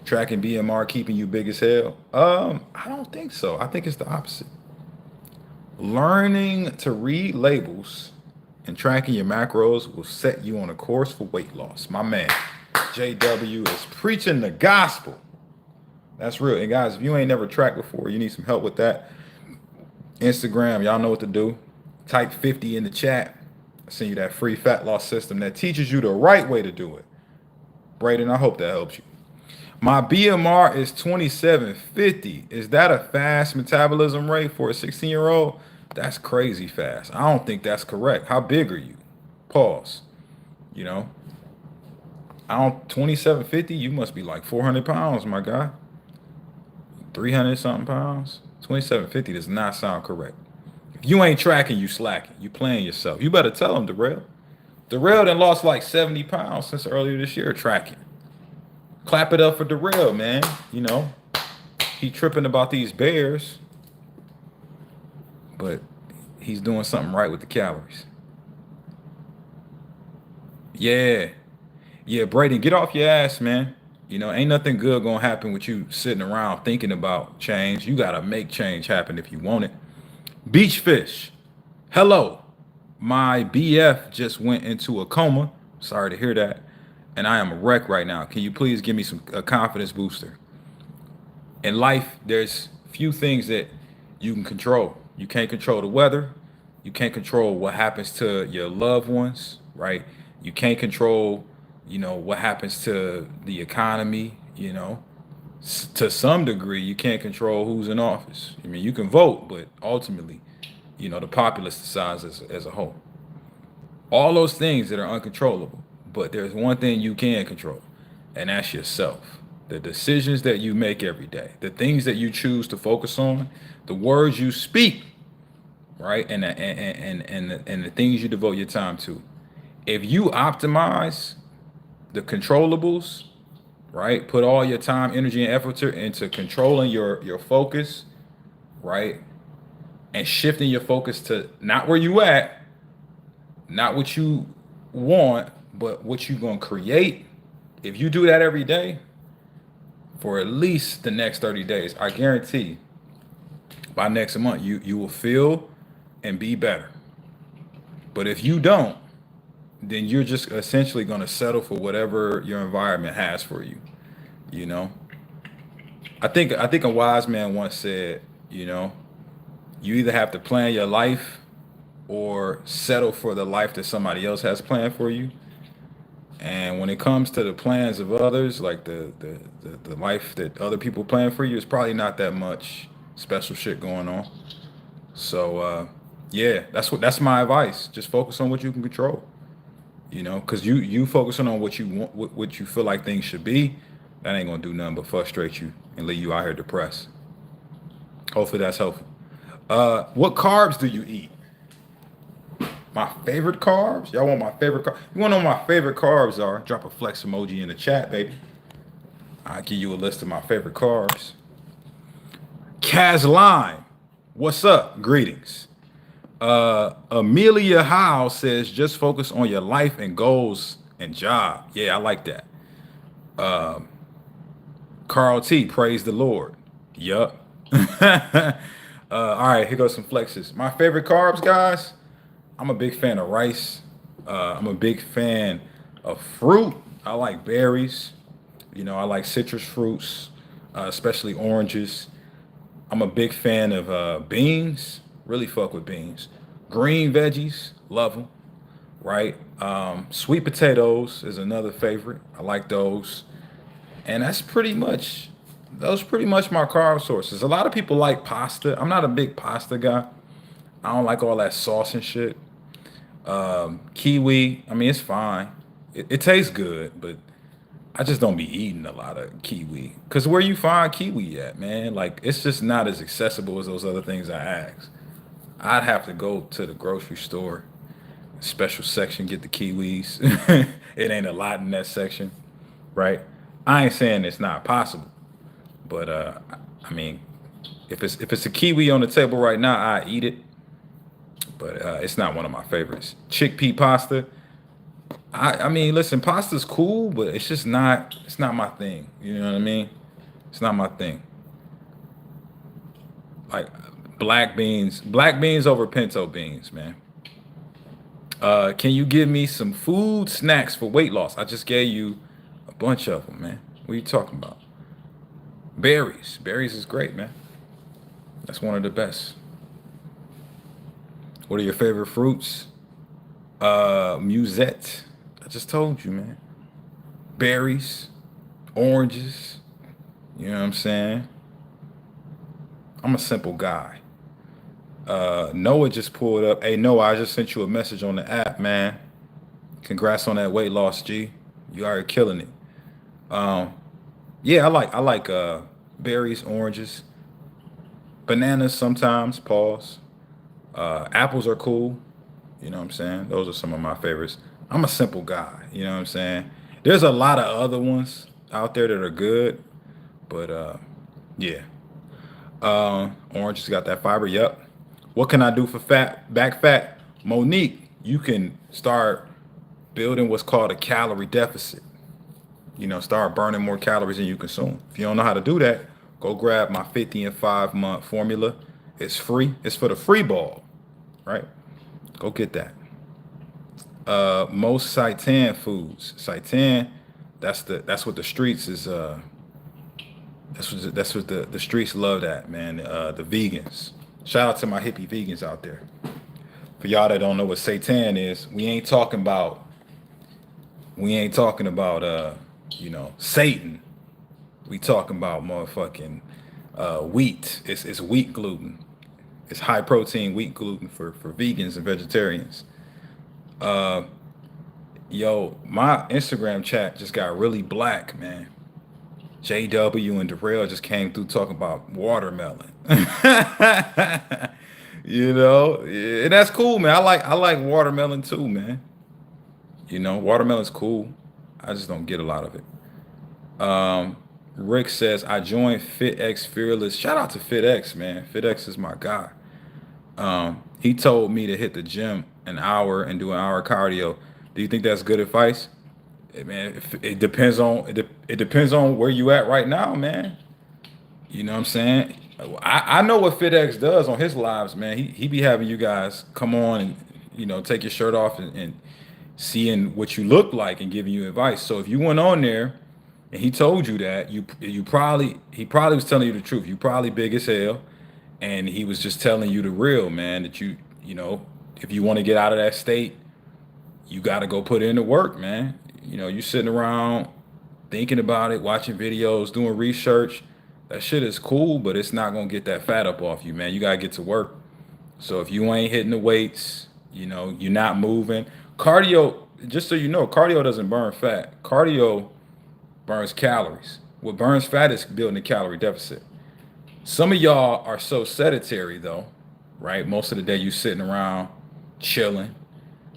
Tracking BMR keeping you big as hell? I don't think so. I think it's the opposite. Learning to read labels and tracking your macros will set you on a course for weight loss. My man, JW is preaching the gospel. That's real. And guys, if you ain't never tracked before, you need some help with that. Instagram, y'all know what to do. Type 50 in the chat. I send you that free fat loss system that teaches you the right way to do it. Braden, I hope that helps you. My BMR is 2750. Is that a fast metabolism rate for a 16-year-old? That's crazy fast. I don't think that's correct. How big are you? Pause. I don't 2750. You must be like 400 pounds, my guy. 300 something pounds. 2750 does not sound correct. If you ain't tracking, you slacking. You playing yourself. You better tell him, Darrell. Darrell done lost like 70 pounds since earlier this year tracking. Clap it up for Darrell, man. He tripping about these bears, but he's doing something right with the calories. Yeah. Yeah, Braden, get off your ass, man. Ain't nothing good gonna happen with you sitting around thinking about change. You gotta make change happen if you want it. Beach fish. Hello. My BF just went into a coma. Sorry to hear that. And I am a wreck right now. Can you please give me a confidence booster? In life, there's few things that you can control. You can't control the weather. You can't control what happens to your loved ones, right? You can't control, what happens to the economy, To some degree, you can't control who's in office. I mean, you can vote, but ultimately, the populace decides as a whole. All those things that are uncontrollable. But there's one thing you can control, and that's yourself. The decisions that you make every day, the things that you choose to focus on, the words you speak, right? And the things you devote your time to. If you optimize the controllables, right? Put all your time, energy, and effort into controlling your focus, right? And shifting your focus to not where you at, not what you want, but what you gonna create. If you do that every day for at least the next 30 days, I guarantee by next month you will feel and be better. But if you don't, then you're just essentially gonna settle for whatever your environment has for you. I think a wise man once said, you either have to plan your life or settle for the life that somebody else has planned for you. And when it comes to the plans of others, like the life that other people plan for you, it's probably not that much special shit going on. So yeah, that's my advice. Just focus on what you can control. Because you focusing on what you want, what you feel like things should be, that ain't gonna do nothing but frustrate you and leave you out here depressed. Hopefully that's helpful. What carbs do you eat? My favorite carbs? Y'all want my favorite carbs? You want to know what my favorite carbs are? Drop a flex emoji in the chat, baby. I'll give you a list of my favorite carbs. Kaz Line, what's up? Greetings. Amelia Howe says, just focus on your life and goals and job. Yeah, I like that. Carl T, praise the Lord. Yup. All right, here goes some flexes. My favorite carbs, guys. I'm a big fan of rice. I'm a big fan of fruit. I like berries. I like citrus fruits, especially oranges. I'm a big fan of beans. Really fuck with beans. Green veggies, love them. Right. Sweet potatoes is another favorite. I like those. And those pretty much my carb sources. A lot of people like pasta. I'm not a big pasta guy. I don't like all that sauce and shit. Kiwi, I mean, it's fine. It tastes good, but I just don't be eating a lot of kiwi. Cause where you find kiwi at, man? Like it's just not as accessible as those other things I asked. I'd have to go to the grocery store, special section, get the kiwis. It ain't a lot in that section, right? I ain't saying it's not possible, but I mean, if it's a kiwi on the table right now, I eat it. But it's not one of my favorites. Chickpea pasta. I mean, listen, pasta's cool, but it's not my thing. You know what I mean? It's not my thing. Like black beans over pinto beans, man. Can you give me some food snacks for weight loss? I just gave you a bunch of them, man. What are you talking about? Berries. Berries is great, man. That's one of the best. What are your favorite fruits? Musette. I just told you, man. Berries, oranges. You know what I'm saying? I'm a simple guy. Noah just pulled up. Hey, Noah, I just sent you a message on the app, man. Congrats on that weight loss, G. You are killing it. Um, yeah, I like berries, oranges, bananas sometimes. Pause. Apples are cool. You know what I'm saying? Those are some of my favorites. I'm a simple guy. You know what I'm saying? There's a lot of other ones out there that are good, but yeah. Orange has got that fiber. Yep. What can I do for back fat? Monique, you can start building what's called a calorie deficit. Start burning more calories than you consume. If you don't know how to do that, go grab my 50 and 5 month formula. It's free. It's for the free ball, right? Go get that. Most seitan foods. Seitan, that's what the streets is. That's what the streets love that, man. The vegans. Shout out to my hippie vegans out there. For y'all that don't know what seitan is, we ain't talking about Satan. We talking about motherfucking wheat. It's wheat gluten. It's high protein wheat gluten for vegans and vegetarians. Uh, Yo, my Instagram chat just got really black, man. JW and Darrell just came through talking about watermelon. And that's cool, man. I like watermelon too, man. Watermelon's cool. I just don't get a lot of it. Um, Rick says I joined FitX Fearless. Shout out to FitX, man. FitX is my guy. He told me to hit the gym an hour and do an hour cardio. Do you think that's good advice? Man, it depends on it depends on where you at right now, man. You know what I'm saying? I know what FitX does on his lives, man. He be having you guys come on and take your shirt off and seeing what you look like and giving you advice. So if you went on there and he told you that, he probably was telling you the truth. You probably big as hell, and he was just telling you the real, man. That if you want to get out of that state, you got to go put in the work, man. You sitting around thinking about it, watching videos, doing research. That shit is cool, but it's not gonna get that fat up off you, man. You gotta get to work. So if you ain't hitting the weights, you're not moving. Cardio, just so you know, cardio doesn't burn fat. Cardio burns calories. What burns fat is building a calorie deficit. Some of y'all are so sedentary though, right? Most of the day you sitting around chilling.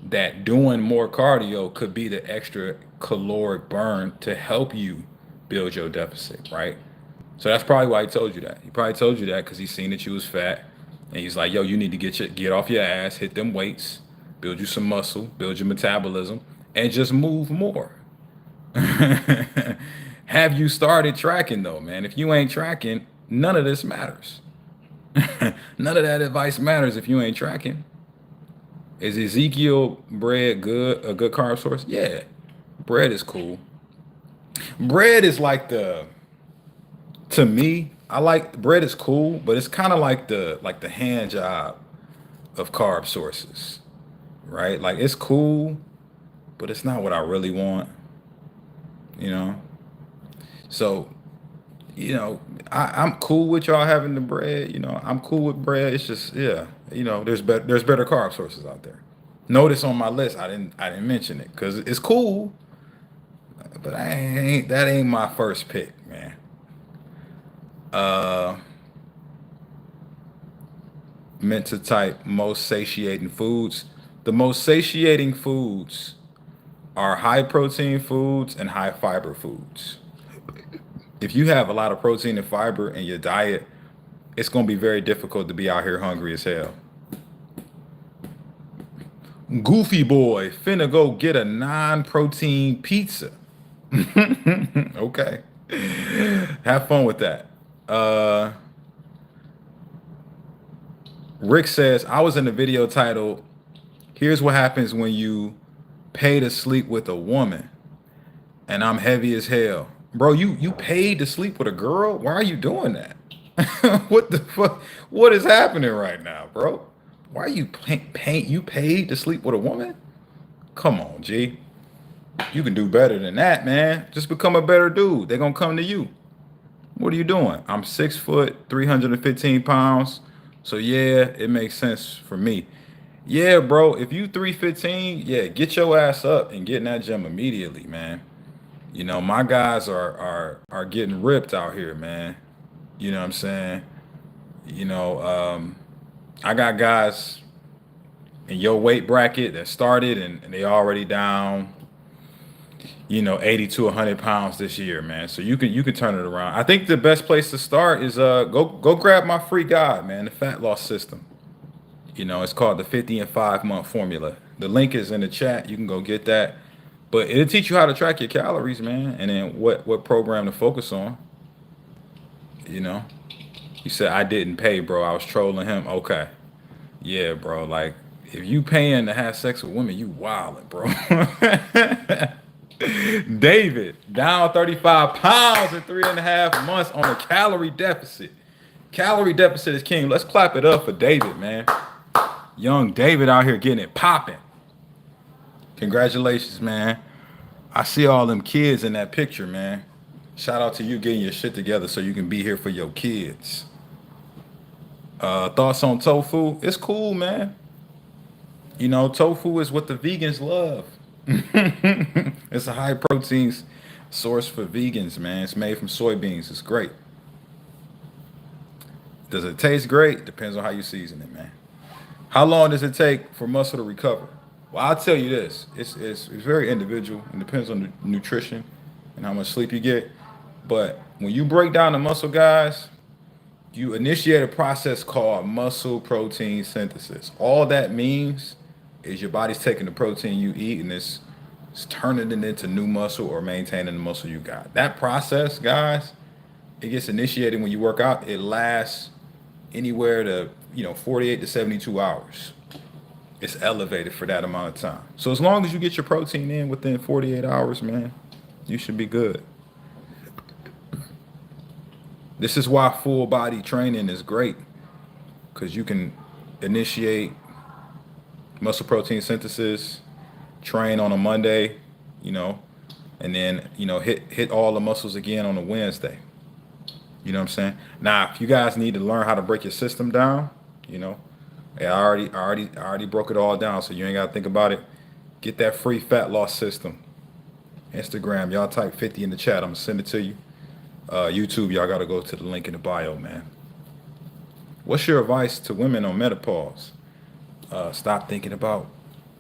that doing more cardio could be the extra caloric burn to help you build your deficit, right? So that's probably why he told you that. He probably told you that because he's seen that you was fat, and he's like, "Yo, you need to get off your ass, hit them weights, build you some muscle, build your metabolism, and just move more." Have you started tracking though, man? If you ain't tracking, none of this matters. None of that advice matters if you ain't tracking. Is Ezekiel bread good? A good carb source? Yeah, bread is cool. Bread is like the to me. I like bread is cool, but it's kind of like the hand job of carb sources, right? Like it's cool, but it's not what I really want, you know. So I'm cool with y'all having the bread. I'm cool with bread. It's just yeah, there's better carb sources out there. Notice on my list, I didn't mention it because it's cool, but that ain't my first pick, man. Uh, Meant to type most satiating foods. The most satiating foods are high protein foods and high fiber foods. If you have a lot of protein and fiber in your diet, it's gonna be very difficult to be out here hungry as hell. Goofy boy, finna go get a non-protein pizza. Okay. Have fun with that. Uh, Rick says, I was in the video titled, Here's What Happens When You Pay to Sleep with a Woman, and I'm heavy as hell. Bro, you paid to sleep with a girl? Why are you doing that? What the fuck? What is happening right now, bro? Why are you you paid to sleep with a woman? Come on, G. You can do better than that, man. Just become a better dude. They're gonna come to you. What are you doing? I'm 6 foot, 315 pounds. So yeah, it makes sense for me. Yeah, bro. If you 315, yeah, get your ass up and get in that gym immediately, man. My guys are getting ripped out here, man. You know what I'm saying? You know, I got guys in your weight bracket that started and they already down, 80 to 100 pounds this year, man. So you can turn it around. I think the best place to start is go grab my free guide, man, the fat loss system. It's called the 50 and 5 month formula. The link is in the chat. You can go get that. But it'll teach you how to track your calories, man, and then what program to focus on. You know. You said I didn't pay, bro. I was trolling him. Okay. Yeah, bro. Like if you paying to have sex with women, you wildin', bro. David, down 35 pounds in 3.5 months on a calorie deficit. Calorie deficit is king. Let's clap it up for David, man. Young David out here getting it popping. Congratulations, man. I see all them kids in that picture, man. Shout out to you getting your shit together so you can be here for your kids. Thoughts on tofu? It's cool, man. Tofu is what the vegans love. It's a high protein source for vegans, man. It's made from soybeans. It's great. Does it taste great? Depends on how you season it, man. How long does it take for muscle to recover? Well, I'll tell you this. It's very individual. It depends on the nutrition and how much sleep you get. But when you break down the muscle, guys, you initiate a process called muscle protein synthesis. All that means is your body's taking the protein you eat and it's turning it into new muscle or maintaining the muscle you got. That process, guys, it gets initiated when you work out. It lasts anywhere to 48 to 72 hours. It's elevated for that amount of time. So as long as you get your protein in within 48 hours, man, you should be good. This is why full body training is great, because you can initiate muscle protein synthesis, train on a Monday, and then hit all the muscles again on a Wednesday. You know what I'm saying? Now, if you guys need to learn how to break your system down, I already broke it all down, so you ain't gotta think about it. Get that free fat loss system. Instagram, y'all type 50 in the chat. I'm gonna send it to you. YouTube, y'all gotta go to the link in the bio, man. What's your advice to women on menopause? Stop thinking about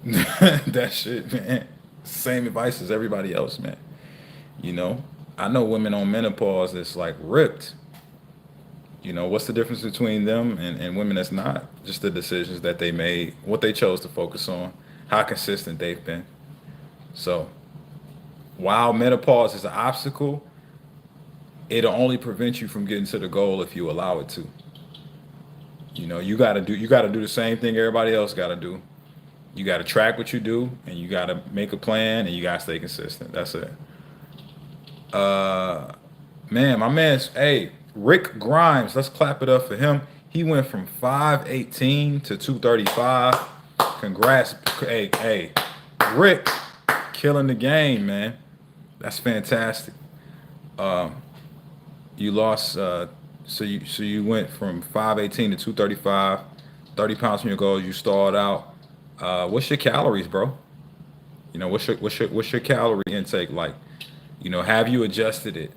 That shit, man. Same advice as everybody else, man. You know, I know women on menopause that's like ripped. What's the difference between them and women that's not? Just the decisions that they made, what they chose to focus on, how consistent they've been. So while menopause is an obstacle, it'll only prevent you from getting to the goal if you allow it to. You gotta do the same thing everybody else gotta do. You gotta track what you do and you gotta make a plan and you gotta stay consistent. That's it. Uh Man, my man's hey, Rick Grimes, let's clap it up for him. He went from 518 to 235. Congrats. Hey, Rick, killing the game, man. That's fantastic. Um, you lost so you went from 518 to 235, 30 pounds from your goal. You stalled out. What's your calories, bro? What's your calorie intake like? Have you adjusted it,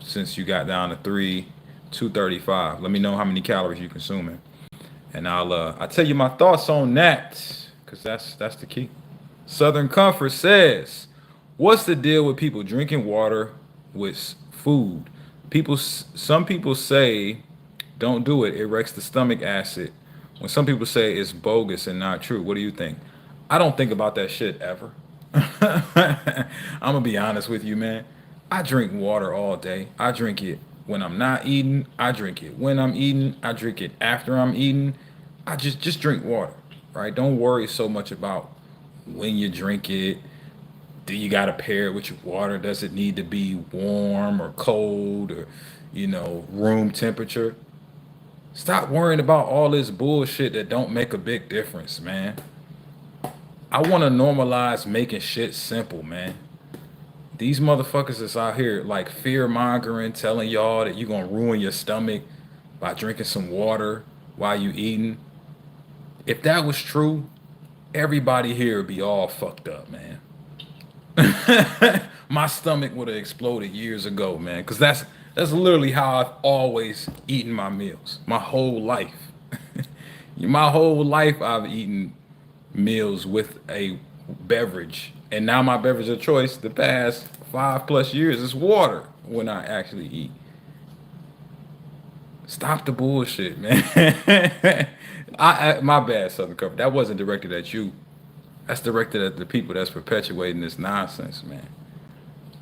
since you got down to 235? Let me know how many calories you're consuming. And I'll tell you my thoughts on that, because that's the key. Southern Comfort says, "What's the deal with people drinking water with food? Some people say don't do it. It wrecks the stomach acid. When some people say it's bogus and not true, what do you think?" I don't think about that shit ever. I'm gonna be honest with you, man. I drink water all day. I drink it when I'm not eating. I drink it when I'm eating. I drink it after I'm eating. I just drink water, right? Don't worry so much about when you drink it. Do you gotta pair it with your water? Does it need to be warm or cold or room temperature? Stop worrying about all this bullshit that don't make a big difference, man. I want to normalize making shit simple, man. These motherfuckers is out here like fear mongering, telling y'all that you're gonna ruin your stomach by drinking some water while you eating. If that was true, everybody here would be all fucked up, man. My stomach would have exploded years ago, man. Cause that's literally how I've always eaten my meals. My whole life. My whole life I've eaten meals with a beverage. And now my beverage of choice the past 5+ years is water when I actually eat. Stop the bullshit, man. My bad, Southern Comfort. That wasn't directed at you. That's directed at the people that's perpetuating this nonsense, man.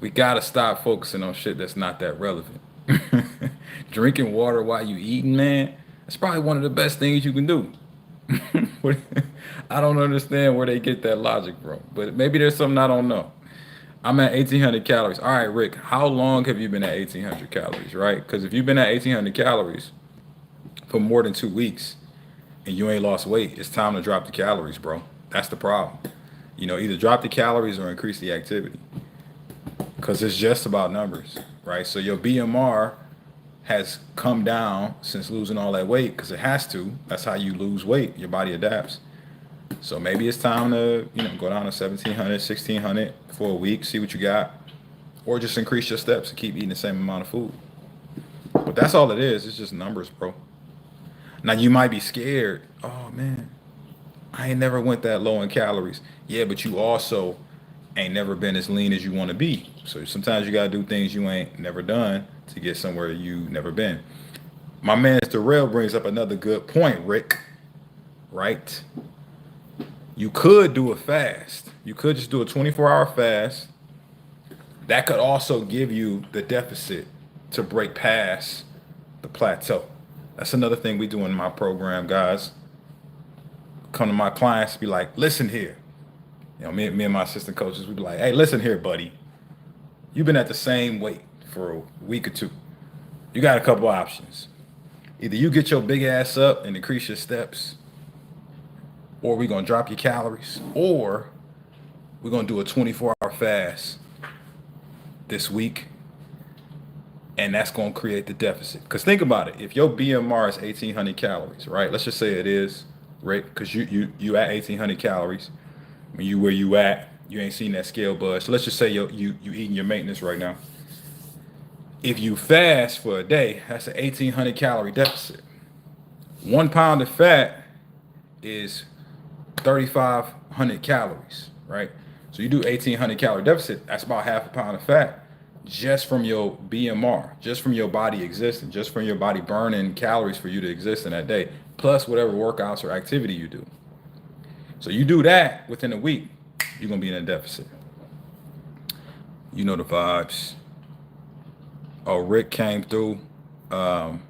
We gotta stop focusing on shit that's not that relevant. Drinking water while you eating, man, that's probably one of the best things you can do. I don't understand where they get that logic from, but maybe there's something I don't know. I'm at 1,800 calories. All right, Rick, how long have you been at 1,800 calories, right? Because if you've been at 1,800 calories for more than 2 weeks and you ain't lost weight, it's time to drop the calories, bro. That's the problem. Either drop the calories or increase the activity because it's just about numbers, right? So your BMR has come down since losing all that weight because it has to. That's how you lose weight. Your body adapts. So maybe it's time to, go down to 1,700, 1,600 for a week, see what you got, or just increase your steps and keep eating the same amount of food. But that's all it is. It's just numbers, bro. Now you might be scared. Oh man, I ain't never went that low in calories. Yeah, but you also ain't never been as lean as you want to be. So sometimes you gotta do things you ain't never done to get somewhere you never been. My man Darrell brings up another good point, Rick. Right? You could do a fast. You could just do a 24-hour fast. That could also give you the deficit to break past the plateau. That's another thing we do in my program, guys. Come to my clients, be like, listen here. Me and my assistant coaches, we be like, hey, listen here, buddy. You've been at the same weight for a week or two. You got a couple options. Either you get your big ass up and increase your steps, or we're going to drop your calories, or we're going to do a 24-hour fast this week, and that's going to create the deficit. Because think about it. If your BMR is 1,800 calories, right? Let's just say it is, right? Because you at 1,800 calories. When you where you at, you ain't seen that scale budge. So let's just say you eating your maintenance right now. If you fast for a day, that's an 1,800 calorie deficit. 1 pound of fat is 3,500 calories, right? So you do 1,800 calorie deficit. That's about half a pound of fat just from your BMR, just from your body existing, just from your body burning calories for you to exist in that day, plus whatever workouts or activity you do. So you do that within a week, you're gonna be in a deficit. You know the vibes. Oh, Rick came through. Um,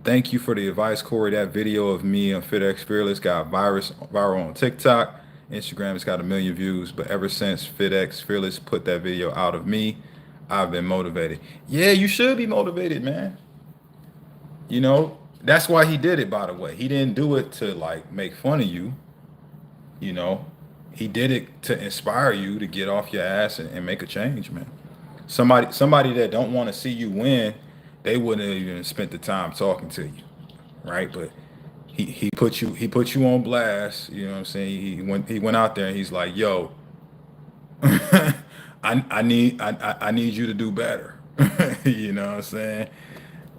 Thank you for the advice, Corey. That video of me on FitX Fearless got viral on TikTok. Instagram has got 1 million views, but ever since FitX Fearless put that video out of me, I've been motivated. Yeah, you should be motivated, man. You know, that's why he did it, by the way. He didn't do it to like make fun of you, you know. He did it to inspire you to get off your ass and make a change, man. Somebody that don't want to see you win, they wouldn't have even spent the time talking to you, right? But he put you on blast. You know what I'm saying? He went out there and he's like, "Yo, I need you to do better." You know what I'm saying?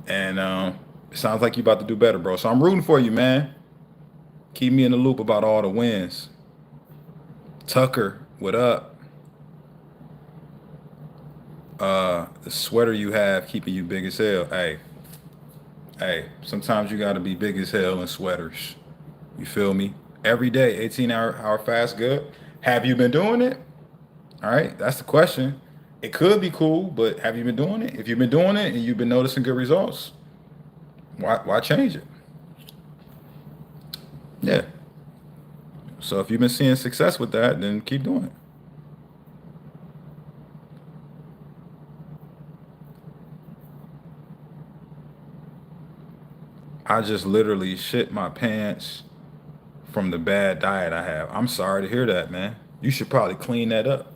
And it sounds like you about to do better, bro. So I'm rooting for you, man. Keep me in the loop about all the wins. Tucker, what up? The sweater you have keeping you big as hell. Hey, sometimes you gotta be big as hell in sweaters. You feel me? Every day, 18-hour fast, good. Have you been doing it? All right, that's the question. It could be cool, but have you been doing it? If you've been doing it and you've been noticing good results, why change it? Yeah. So if you've been seeing success with that, then keep doing it. I just literally shit my pants from the bad diet I have. I'm sorry to hear that, man. You should probably clean that up.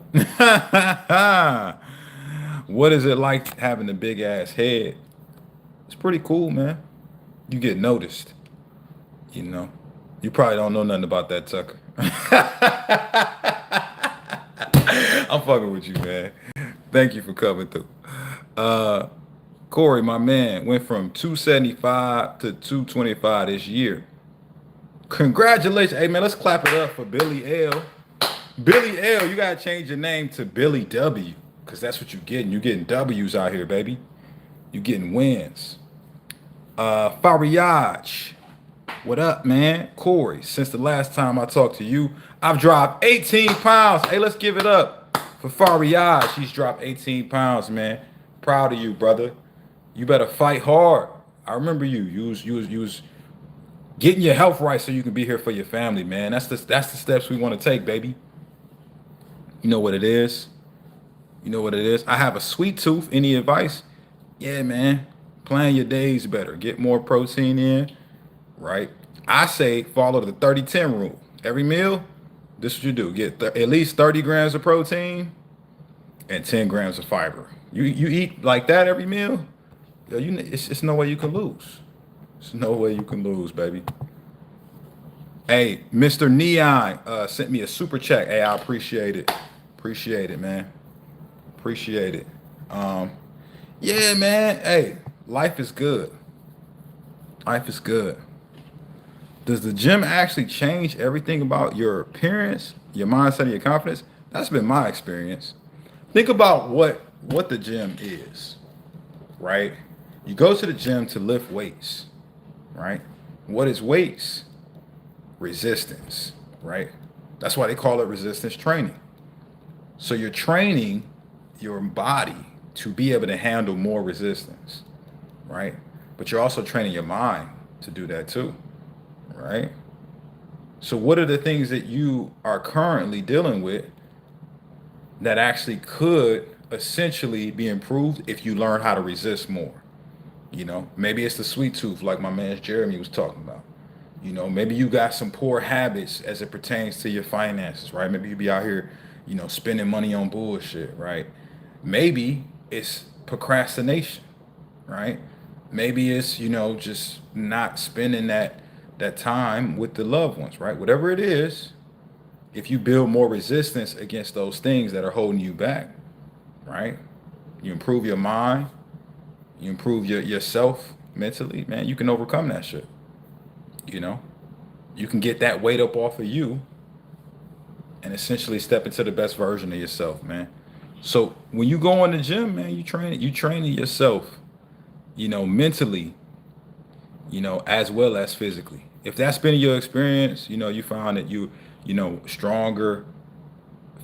What is it like having a big ass head? It's pretty cool, man. You get noticed, you know. You probably don't know nothing about that, Tucker. I'm fucking with you, man. Thank you for coming through. Uh, Corey, my man, went from 275 to 225 this year. Congratulations. Hey, man, let's clap it up for Billy L. Billy L, you gotta change your name to Billy W, because that's what you're getting. You're getting W's out here, baby. You're getting wins. Fariyaj, what up, man? Corey, since the last time I talked to you, I've dropped 18 pounds. Hey, let's give it up for Fariyaj. He's dropped 18 pounds, man. Proud of you, brother. You better fight hard. I remember you. You was getting your health right so you can be here for your family, man. That's the steps we want to take, baby. You know what it is. You know what it is. I have a sweet tooth. Any advice? Yeah, man. Plan your days better. Get more protein in, right? I say follow the 30-10 rule. Every meal, this is what you do. Get at least 30 grams of protein and 10 grams of fiber. You eat like that every meal, yo, it's no way you can lose. There's no way you can lose, baby. Hey, Mr. Neon sent me a super check. Hey, I appreciate it. Appreciate it, man. Appreciate it. Yeah, man. Hey, life is good. Life is good. Does the gym actually change everything about your appearance, your mindset, and your confidence? That's been my experience. Think about what the gym is, right? You go to the gym to lift weights, right? What is weights? Resistance, right? That's why they call it resistance training. So you're training your body to be able to handle more resistance, right? But you're also training your mind to do that too, right? So what are the things that you are currently dealing with that actually could essentially be improved if you learn how to resist more? You know, maybe it's the sweet tooth like my man Jeremy was talking about. You know, maybe you got some poor habits as it pertains to your finances, right? Maybe you be out here, you know, spending money on bullshit, right? Maybe it's procrastination, right? Maybe it's, you know, just not spending that time with the loved ones, right? Whatever it is, if you build more resistance against those things that are holding you back, right? You improve your mind, you improve yourself mentally, man, you can overcome that shit, you know? you can get that weight up off of you and essentially step into the best version of yourself, man. So when you go in the gym, man, you training yourself, mentally, as well as physically. If that's been your experience, you found that stronger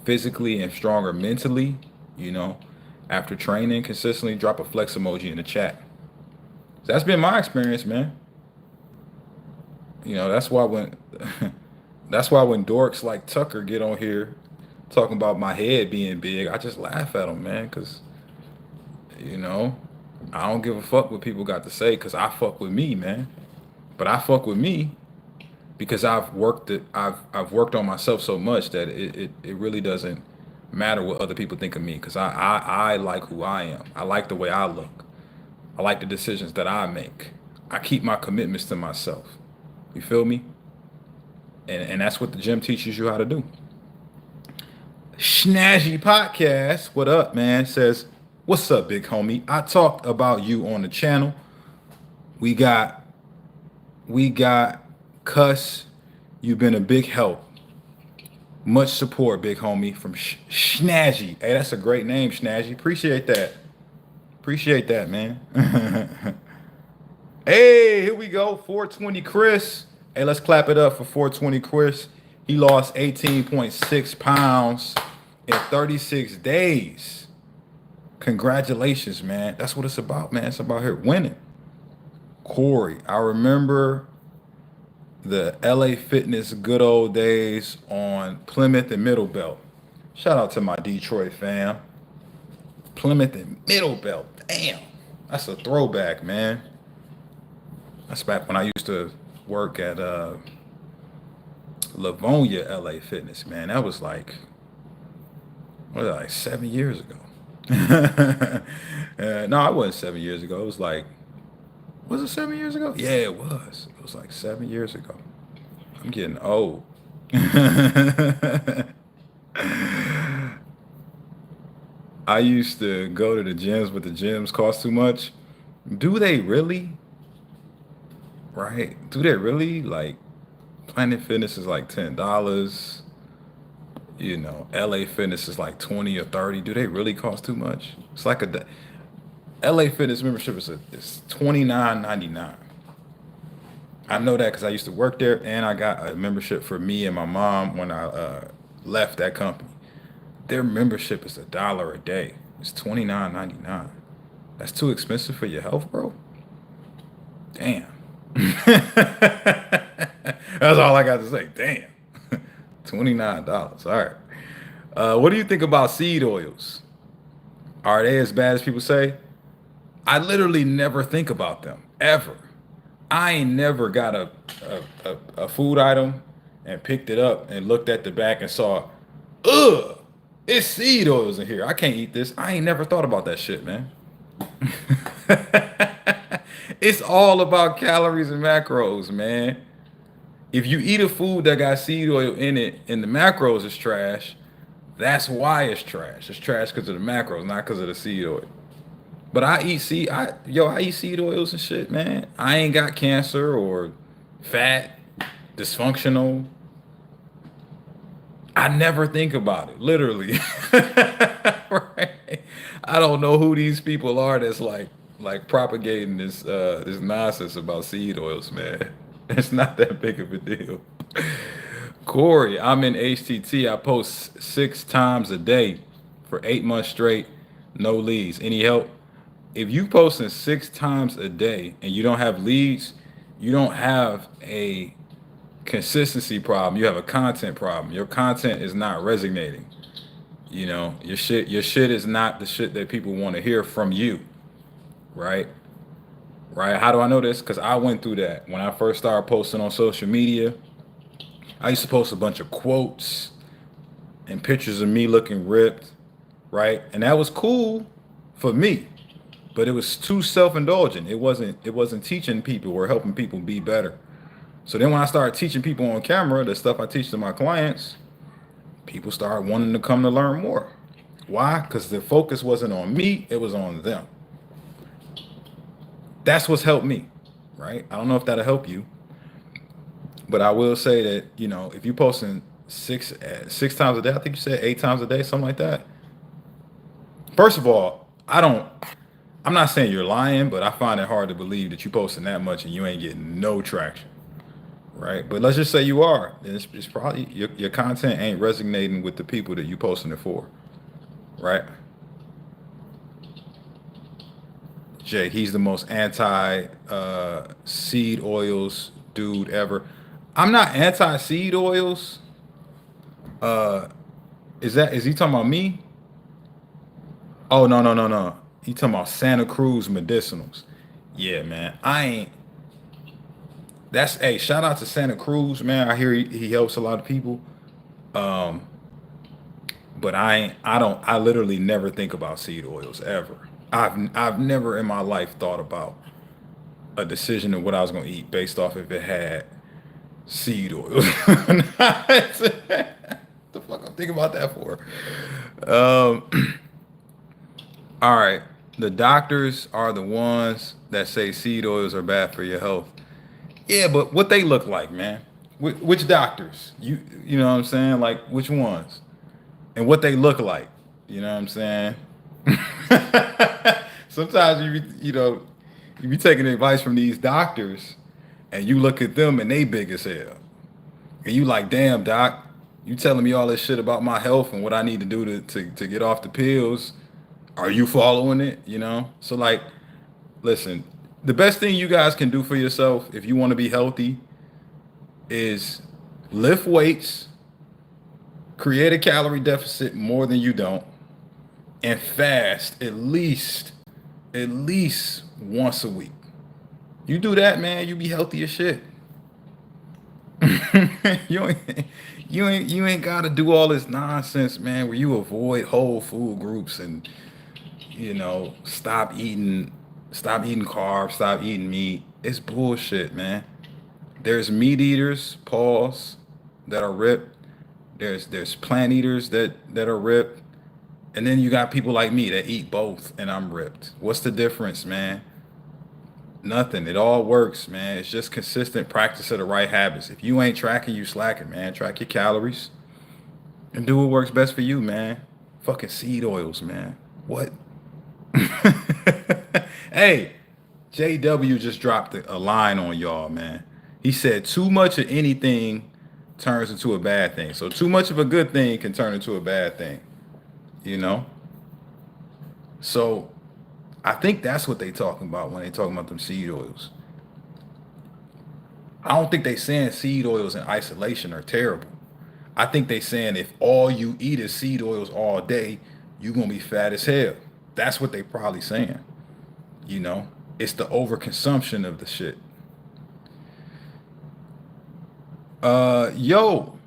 physically and stronger mentally, you know, after training consistently, drop a flex emoji in the chat. So that's been my experience, man. That's why when that's why when dorks like Tucker get on here talking about my head being big, I just laugh at them, man, because you know I don't give a fuck what people got to say, because I fuck with me, man. But I fuck with me because I've worked on myself so much that it really doesn't matter what other people think of me, because I like who I am. I like the way I look. I like the decisions that I make. I keep my commitments to myself. You feel me? And that's what the gym teaches you how to do. Snazzy Podcast, what up, man? Says, what's up, big homie? I talked about you on the channel. We got Cuss. You've been a big help. Much support, big homie, from Snazzy. Hey, that's a great name, Snazzy. Appreciate that. Appreciate that, man. Hey, here we go. 420 Chris. Hey, let's clap it up for 420 Chris. He lost 18.6 pounds in 36 days. Congratulations, man. That's what it's about, man. It's about here winning. Corey, I remember the LA Fitness good old days on Plymouth and Middle Belt. Shout out to my Detroit fam. Plymouth and Middle Belt. Damn. That's a throwback, man. That's back when I used to work at Livonia LA Fitness, man. That was like 7 years ago. No, it wasn't 7 years ago. It was like, was it 7 years ago? Yeah, it was. It was like 7 years ago. I'm getting old. I used to go to the gyms, but the gyms cost too much. Do they really? Right? Do they really? Like, Planet Fitness is like $10. LA Fitness is like 20 or 30. Do they really cost too much? It's like LA Fitness membership is $29.99. I know that because I used to work there, and I got a membership for me and my mom when I left that company. Their membership is $1 a day. It's $29.99. That's too expensive for your health, bro. Damn. That's all I got to say. Damn. $29. All right. What do you think about seed oils? Are they as bad as people say? I literally never think about them, ever. I ain't never got a food item and picked it up and looked at the back and saw, ugh, it's seed oils in here. I can't eat this. I ain't never thought about that shit, man. It's all about calories and macros, man. If you eat a food that got seed oil in it and the macros is trash, that's why it's trash. It's trash because of the macros, not because of the seed oil. But I eat seed oils and shit, man. I ain't got cancer or fat, dysfunctional. I never think about it, literally. Right? I don't know who these people are that's like propagating this nonsense about seed oils, man. It's not that big of a deal. Corey, I'm in HTT. I post 6 times a day for 8 months straight, no leads. Any help? If you posting 6 times a day and you don't have leads, you don't have a consistency problem. You have a content problem. Your content is not resonating. Your shit is not the shit that people want to hear from you. Right? Right? How do I know this? Because I went through that when I first started posting on social media. I used to post a bunch of quotes and pictures of me looking ripped, right? And that was cool for me, but it was too self-indulgent. It wasn't teaching people or helping people be better. So then when I started teaching people on camera, the stuff I teach to my clients, people started wanting to come to learn more. Why? Because the focus wasn't on me, it was on them. That's what's helped me, right? I don't know if that'll help you. But I will say that, if you're posting six times a day, I think you said 8 times a day, something like that. First of all, I'm not saying you're lying, but I find it hard to believe that you posting that much and you ain't getting no traction, right? But let's just say you are. Then it's probably your content ain't resonating with the people that you posting it for, right? Jay, he's the most anti seed oils dude ever. I'm not anti seed oils. Is he talking about me? Oh, no, no, no, no. He talking about Santa Cruz medicinals. Yeah, man. I ain't. That's hey. Shout out to Santa Cruz, man. I hear he helps a lot of people. But I ain't. I don't. I literally never think about seed oils ever. I've never in my life thought about a decision of what I was gonna eat based off if it had seed oils. The fuck I'm thinking about that for? All right. The doctors are the ones that say seed oils are bad for your health. Yeah, but what they look like, man? Which doctors? You know what I'm saying? Like which ones? And what they look like? You know what I'm saying? Sometimes you be taking advice from these doctors, and you look at them and they big as hell, and you like, damn doc, you telling me all this shit about my health and what I need to do to get off the pills. Are you following it? So like, listen, the best thing you guys can do for yourself if you want to be healthy is lift weights, create a calorie deficit more than you don't, and fast at least once a week. You do that, man, you be healthy as shit. you ain't you ain't gotta do all this nonsense, man, where you avoid whole food groups and stop eating carbs, stop eating meat. It's bullshit, man. There's meat eaters, pause, that are ripped. There's plant eaters that are ripped. And then you got people like me that eat both and I'm ripped. What's the difference, man? Nothing. It all works, man. It's just consistent practice of the right habits. If you ain't tracking, you slacking, man. Track your calories and do what works best for you, man. Fucking seed oils, man. What? Hey, JW just dropped a line on y'all, man. He said too much of anything turns into a bad thing. So too much of a good thing can turn into a bad thing, you know? So I think that's what they talking about when they talking about them seed oils. I don't think they saying seed oils in isolation are terrible. I think they saying if all you eat is seed oils all day, you gonna be fat as hell. That's what they probably saying. You know, it's the overconsumption of the shit. Yo,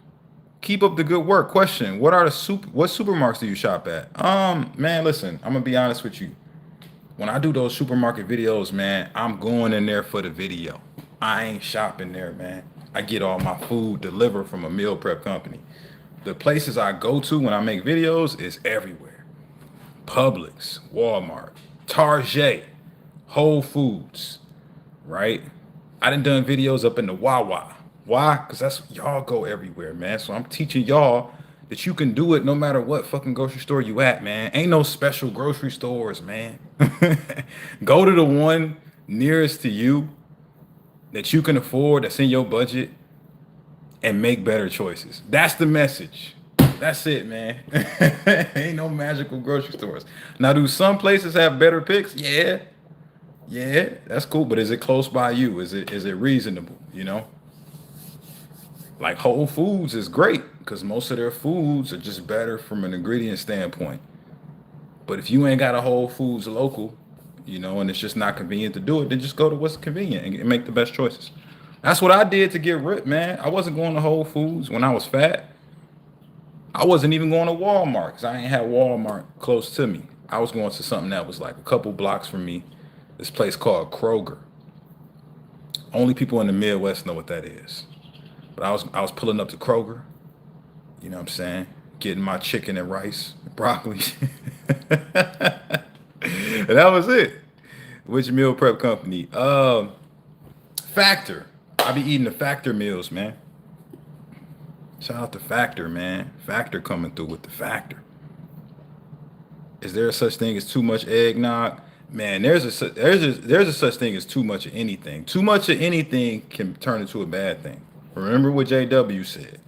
keep up the good work. Question: what supermarkets do you shop at? Man, listen, I'm gonna be honest with you. When I do those supermarket videos, man, I'm going in there for the video. I ain't shopping there, man. I get all my food delivered from a meal prep company. The places I go to when I make videos is everywhere. Publix, Walmart, Target, Whole Foods, right? I done videos up in the Wawa. Why? Because that's y'all go everywhere, man. So I'm teaching y'all that you can do it no matter what fucking grocery store you at, man. Ain't no special grocery stores, man. Go to the one nearest to you that you can afford, that's in your budget, and make better choices. That's the message. That's it, man. Ain't no magical grocery stores. Now, do some places have better picks? Yeah. Yeah, that's cool. But is it close by you? Is it reasonable? Like Whole Foods is great because most of their foods are just better from an ingredient standpoint. But if you ain't got a Whole Foods local, and it's just not convenient to do it, then just go to what's convenient and make the best choices. That's what I did to get ripped, man. I wasn't going to Whole Foods when I was fat. I wasn't even going to Walmart because I ain't had Walmart close to me. I was going to something that was like a couple blocks from me. This place called Kroger. Only people in the Midwest know what that is. But I was pulling up to Kroger, you know what I'm saying? Getting my chicken and rice, broccoli. And that was it. Which meal prep company? Factor. I be eating the Factor meals, man. Shout out to Factor, man. Factor coming through with the Factor. Is there a such thing as too much eggnog? Man, there's a such thing as too much of anything. Too much of anything can turn into a bad thing. Remember what JW said.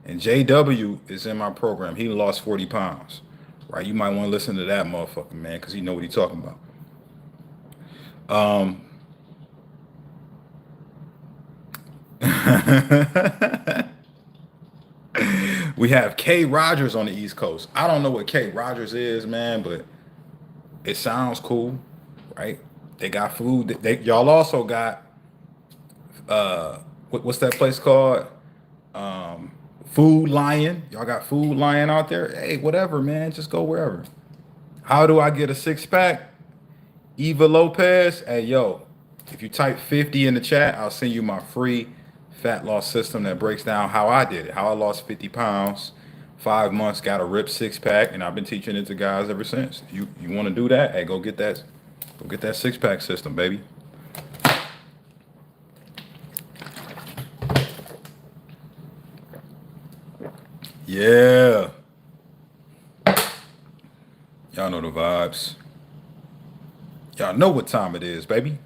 And JW is in my program. He lost 40 pounds. Right? You might want to listen to that motherfucker, man, because he know what he's talking about. Um we have K Rogers on the East Coast. I don't know what K Rogers is, man, but it sounds cool, right? They got food. Y'all also got what's that place called? Food Lion. Y'all got Food Lion out there. Hey, whatever, man. Just go wherever. How do I get a six pack? Eva Lopez. Hey, yo, if you type 50 in the chat, I'll send you my free fat loss system that breaks down how I did it, how I lost 50 pounds, 5 months, got a ripped six pack, and I've been teaching it to guys ever since. You want to do that? Hey, go get that six pack system, baby. Yeah. Y'all know the vibes. Y'all know what time it is, baby.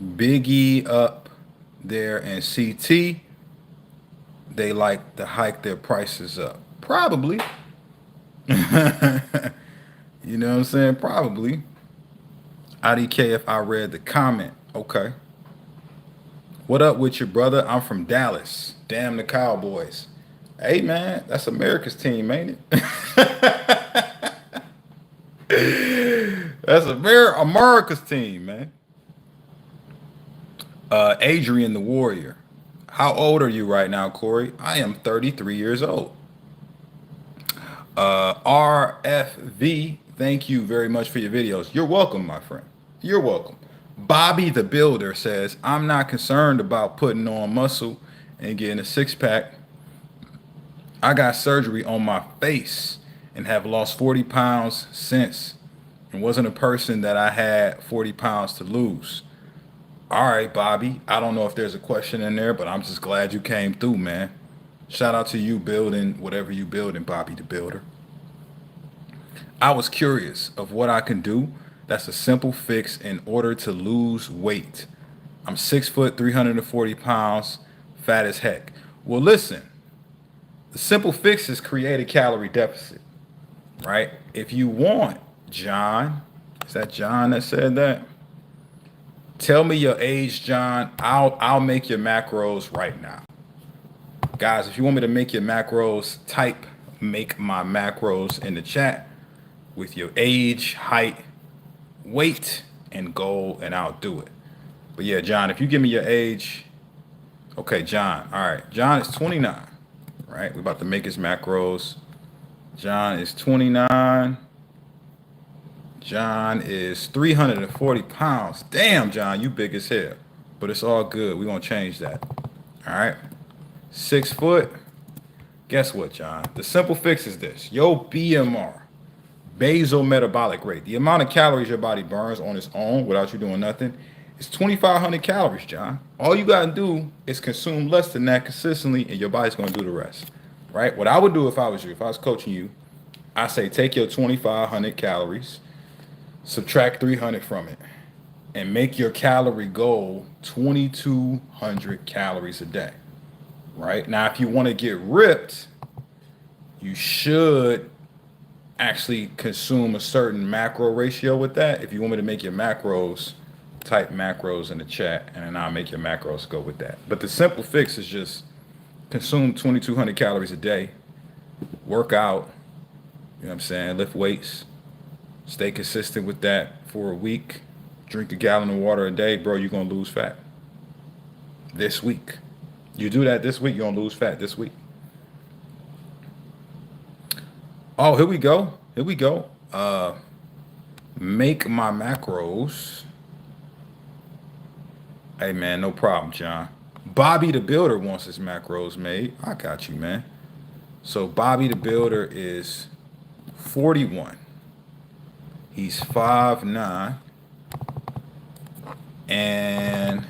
Biggie up there and CT, they like to hike their prices up. Probably. You know what I'm saying? Probably. IDK if I read the comment. Okay. What up with your brother? I'm from Dallas. Damn the Cowboys. Hey man, that's America's team, ain't it? That's America's team, man. Adrian the Warrior. How old are you right now, Corey? I am 33 years old. RFV, thank you very much for your videos. You're welcome, my friend. You're welcome. Bobby the Builder says, I'm not concerned about putting on muscle and getting a six pack. I got surgery on my face and have lost 40 pounds since, and wasn't a person that I had 40 pounds to lose. All right, Bobby. I don't know if there's a question in there, but I'm just glad you came through, man. Shout out to you building whatever you building, Bobby the Builder. I was curious of what I can do that's a simple fix in order to lose weight. I'm 6 foot, 340 pounds, fat as heck. Well, listen, the simple fix is create a calorie deficit, right? If you want, John, is that John that said that? Tell me your age, John. I'll make your macros right now. Guys, if you want me to make your macros, type make my macros in the chat with your age, height, weight, and goal, and I'll do it. But yeah, John, if you give me your age, okay, John. All right, John is 29, right? We're about to make his macros. John is 29. John is 340 pounds. Damn, John, you big as hell. But it's all good. We're going to change that. All right. 6 foot. Guess what, John? The simple fix is this. Your BMR, basal metabolic rate, the amount of calories your body burns on its own without you doing nothing, is 2,500 calories, John. All you got to do is consume less than that consistently, and your body's going to do the rest. Right? What I would do if I was you, if I was coaching you, I say take your 2,500 calories, subtract 300 from it, and make your calorie goal 2,200 calories a day. Right? Now, if you want to get ripped, you should actually consume a certain macro ratio with that. If you want me to make your macros, type macros in the chat, and then I'll make your macros go with that. But the simple fix is just consume 2,200 calories a day, work out, you know what I'm saying, lift weights, stay consistent with that for a week, drink a gallon of water a day, bro, you're going to lose fat this week. You do that this week, you're going to lose fat this week. Oh, here we go. Here we go. Make my macros. Hey, man, no problem, John. Bobby the Builder wants his macros made. I got you, man. So Bobby the Builder is 41. He's 5'9". And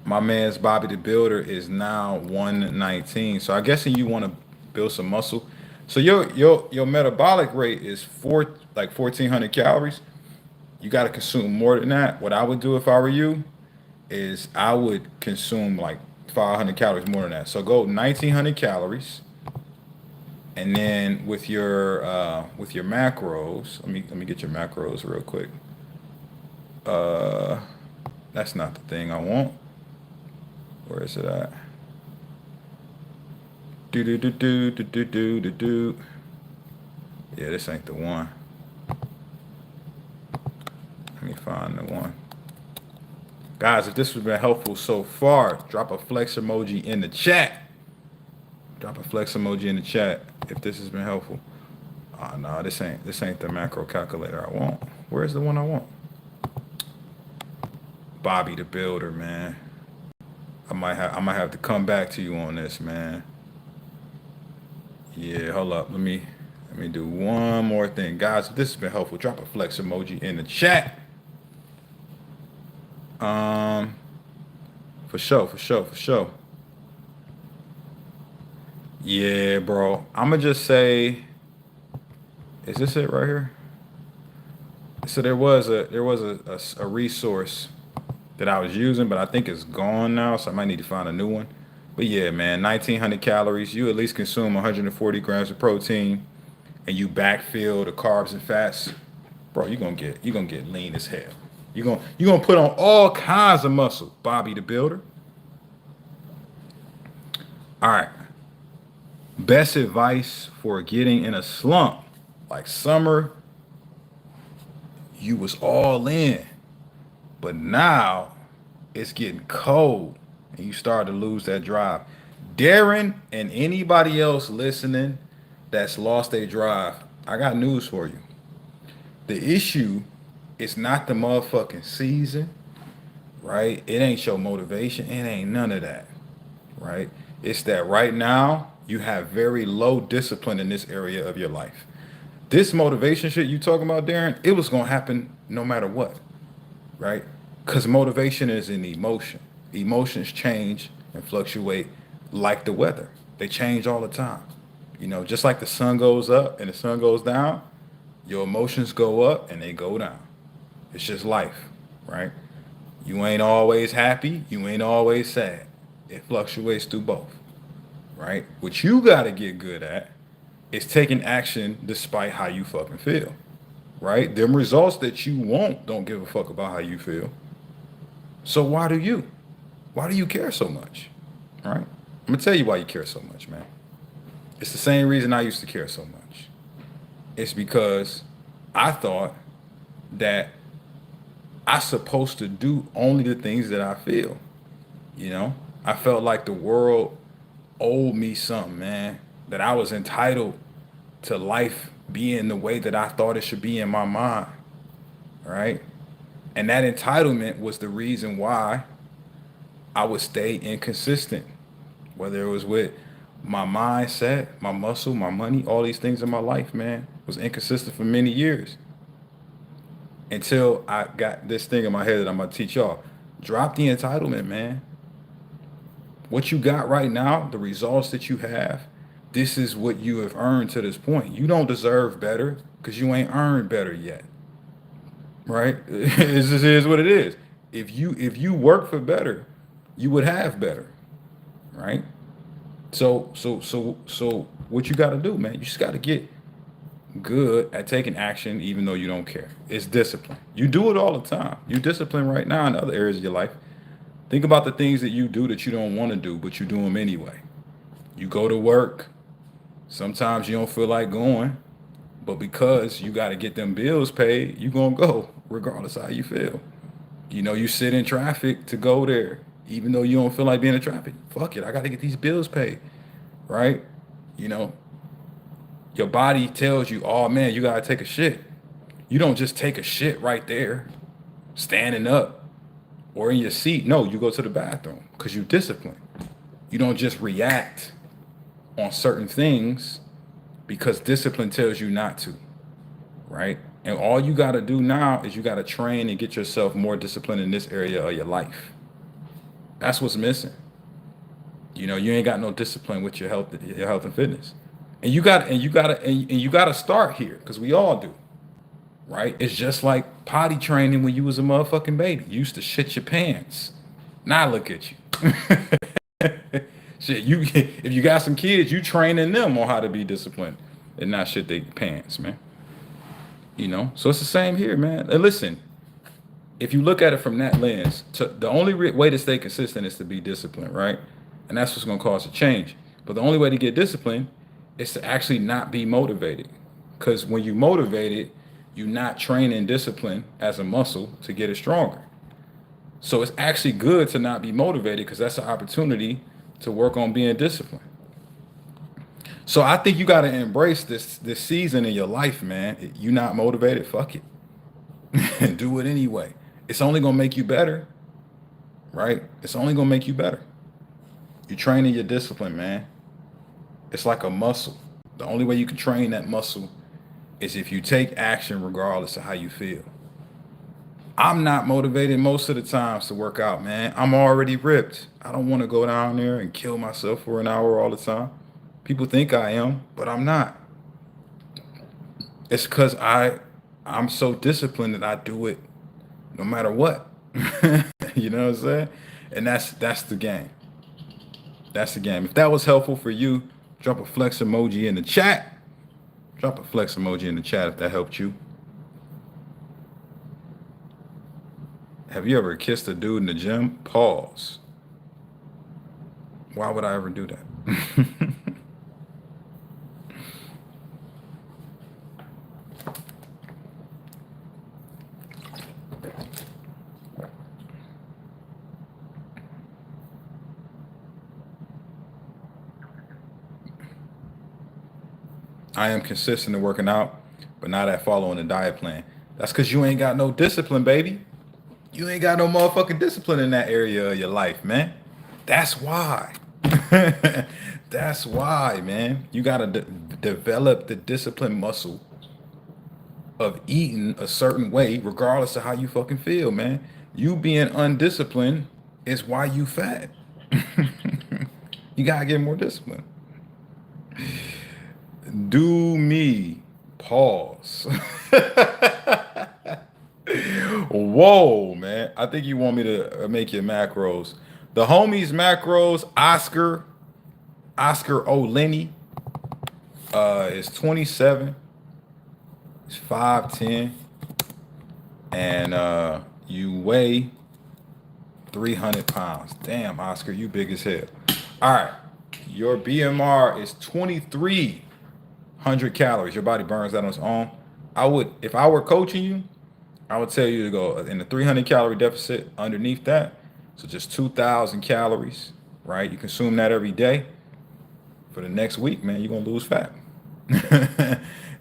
my man's Bobby the Builder is now 119. So I guess you want to build some muscle. So your metabolic rate is 1400 calories. You got to consume more than that. What I would do if I were you is I would consume like 500 calories more than that. So go 1900 calories, and then with your macros, let me get your macros real quick. Uh, that's not the thing I want. Where is it at? Do do do do do do do do do. Yeah, this ain't the one. Let me find the one. Guys, if this has been helpful so far, drop a flex emoji in the chat. Drop a flex emoji in the chat if this has been helpful. Oh no, this ain't the macro calculator I want. Where's the one I want? Bobby the Builder, man. I might have to come back to you on this, man. Yeah, hold up. Let me do one more thing. Guys, if this has been helpful, drop a flex emoji in the chat. Um, for sure, for sure, for sure. Yeah, bro. I'ma just say, is this it right here? So there was a resource that I was using, but I think it's gone now, so I might need to find a new one. But yeah, man, 1900 calories. You at least consume 140 grams of protein, and you backfill the carbs and fats, bro. You're gonna get lean as hell. You're gonna put on all kinds of muscle, Bobby the Builder. All right. Best advice for getting in a slump, like summer, you was all in, but now it's getting cold and you start to lose that drive. Darren and anybody else listening that's lost their drive, I got news for you. The issue is not the motherfucking season, right? It ain't your motivation. It ain't none of that, right? It's that right now you have very low discipline in this area of your life. This motivation shit you talking about, Darren, it was gonna happen no matter what, right? Because motivation is an emotion. Emotions change and fluctuate like the weather. They change all the time. Just like the sun goes up and the sun goes down, your emotions go up and they go down. It's just life, right? You ain't always happy, you ain't always sad. It fluctuates through both, right? What you got to get good at is taking action despite how you fucking feel, right? Them results that you want don't give a fuck about how you feel. So why do you? Why do you care so much? All right? I'm gonna tell you why you care so much, man. It's the same reason I used to care so much. It's because I thought that I supposed to do only the things that I feel. You know, I felt like the world owed me something, man. That I was entitled to life being the way that I thought it should be in my mind, right? And that entitlement was the reason why I would stay inconsistent, whether it was with my mindset, my muscle, my money, all these things in my life, man, was inconsistent for many years until I got this thing in my head that I'm gonna teach y'all. Drop the entitlement, man. What you got right now, the results that you have, this is what you have earned to this point. You don't deserve better because you ain't earned better yet, right? It just is what it is. If you work for better, you would have better, right? So what you got to do, man? You just got to get good at taking action, even though you don't care. It's discipline. You do it all the time. You discipline right now in other areas of your life. Think about the things that you do that you don't want to do, but you do them anyway. You go to work. Sometimes you don't feel like going, but because you got to get them bills paid, you going to go regardless of how you feel. You sit in traffic to go there, even though you don't feel like being in traffic. Fuck it, I got to get these bills paid, right? You know, your body tells you, oh man, you got to take a shit. You don't just take a shit right there, standing up or in your seat. No, you go to the bathroom because you discipline. You don't just react on certain things because discipline tells you not to, right? And all you got to do now is you got to train and get yourself more disciplined in this area of your life. That's what's missing. You know, you ain't got no discipline with your health and fitness. And you got to start here because we all do, right? It's just like potty training when you was a motherfucking baby. You used to shit your pants. Now look at you. Shit, you if you got some kids, you training them on how to be disciplined and not shit their pants, man. You know, so it's the same here, man. And listen, if you look at it from that lens, the only way to stay consistent is to be disciplined, right? And that's what's going to cause a change. But the only way to get disciplined is to actually not be motivated. Because when you motivated, you're not training discipline as a muscle to get it stronger. So it's actually good to not be motivated because that's an opportunity to work on being disciplined. So I think you got to embrace this season in your life, man. You not motivated, fuck it. Do it anyway. It's only gonna make you better, right? It's only gonna make you better. You're training your discipline, man. It's like a muscle. The only way you can train that muscle is if you take action regardless of how you feel. I'm not motivated most of the times to work out, man. I'm already ripped. I don't want to go down there and kill myself for an hour all the time. People think I am, but I'm not. It's because I'm so disciplined that I do it no matter what. You know what I'm saying? And that's the game. That's the game. If that was helpful for you, drop a flex emoji in the chat. Drop a flex emoji in the chat if that helped you. Have you ever kissed a dude in the gym? Pause. Why would I ever do that? I am consistent in working out, but not at following a diet plan. That's because you ain't got no discipline, baby. You ain't got no motherfucking discipline in that area of your life, man. That's why. That's why, man. You got to develop the discipline muscle of eating a certain way, regardless of how you fucking feel, man. You being undisciplined is why you fat. You got to get more discipline. Do me. Pause. Whoa, man. I think you want me to make your macros. The homies macros, Oscar O'Lenny, is 27. He's 5'10. And you weigh 300 pounds. Damn, Oscar, you big as hell. All right. Your BMR is 2,300 calories. Your body burns that on its own. If I were coaching you, I would tell you to go in the 300 calorie deficit underneath that. So just 2,000 calories, right? You consume that every day. For the next week, man, you're going to lose fat.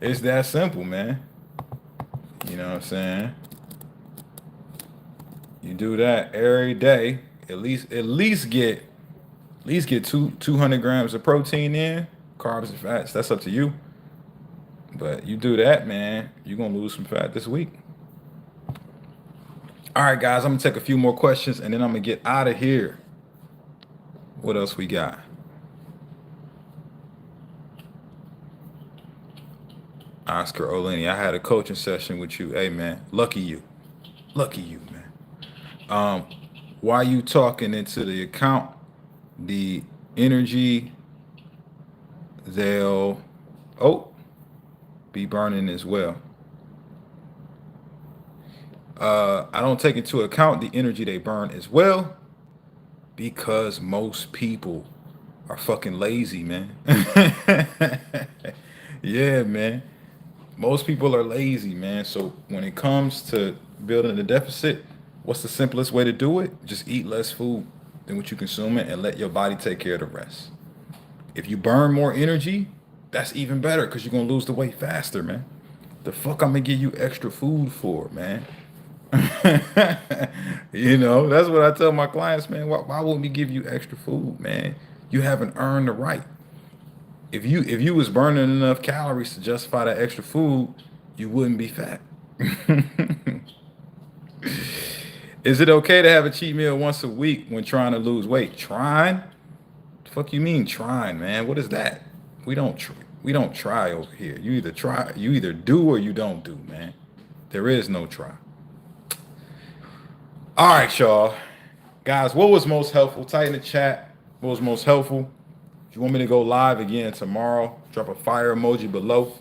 It's that simple, man. You know what I'm saying? You do that every day, at least get 200 grams of protein in, carbs and fats. That's up to you. But you do that, man, you're going to lose some fat this week. All right, guys, I'm going to take a few more questions, and then I'm going to get out of here. What else we got? Oscar Oleni, I had a coaching session with you. Hey, man, lucky you. Lucky you, man. While you talking into the account, the energy they'll be burning as well. I don't take into account the energy they burn as well because most people are fucking lazy, man. Yeah, man. Most people are lazy, man. So when it comes to building a deficit, what's the simplest way to do it? Just eat less food than what you consume it and let your body take care of the rest. If you burn more energy, that's even better because you're going to lose the weight faster, man. The fuck I'm going to give you extra food for, man? You know, that's what I tell my clients, man. Why wouldn't we give you extra food, man? You haven't earned the right. If you was burning enough calories to justify that extra food, you wouldn't be fat. Is it okay to have a cheat meal once a week when trying to lose weight? Trying? The fuck you mean trying, man? What is that? We don't tr- we don't try over here. You either do or you don't do, man. There is no try. All right, y'all. Guys, what was most helpful? Type in the chat. What was most helpful? If you want me to go live again tomorrow, drop a fire emoji below.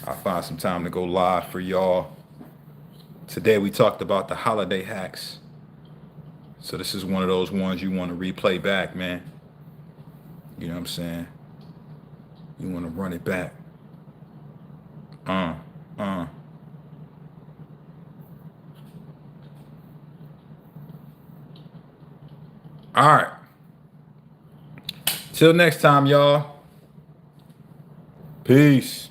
I'll find some time to go live for y'all. Today we talked about the holiday hacks. So this is one of those ones you want to replay back, man. You know what I'm saying? You want to run it back. Uh, uh. All right. Till next time, y'all. Peace.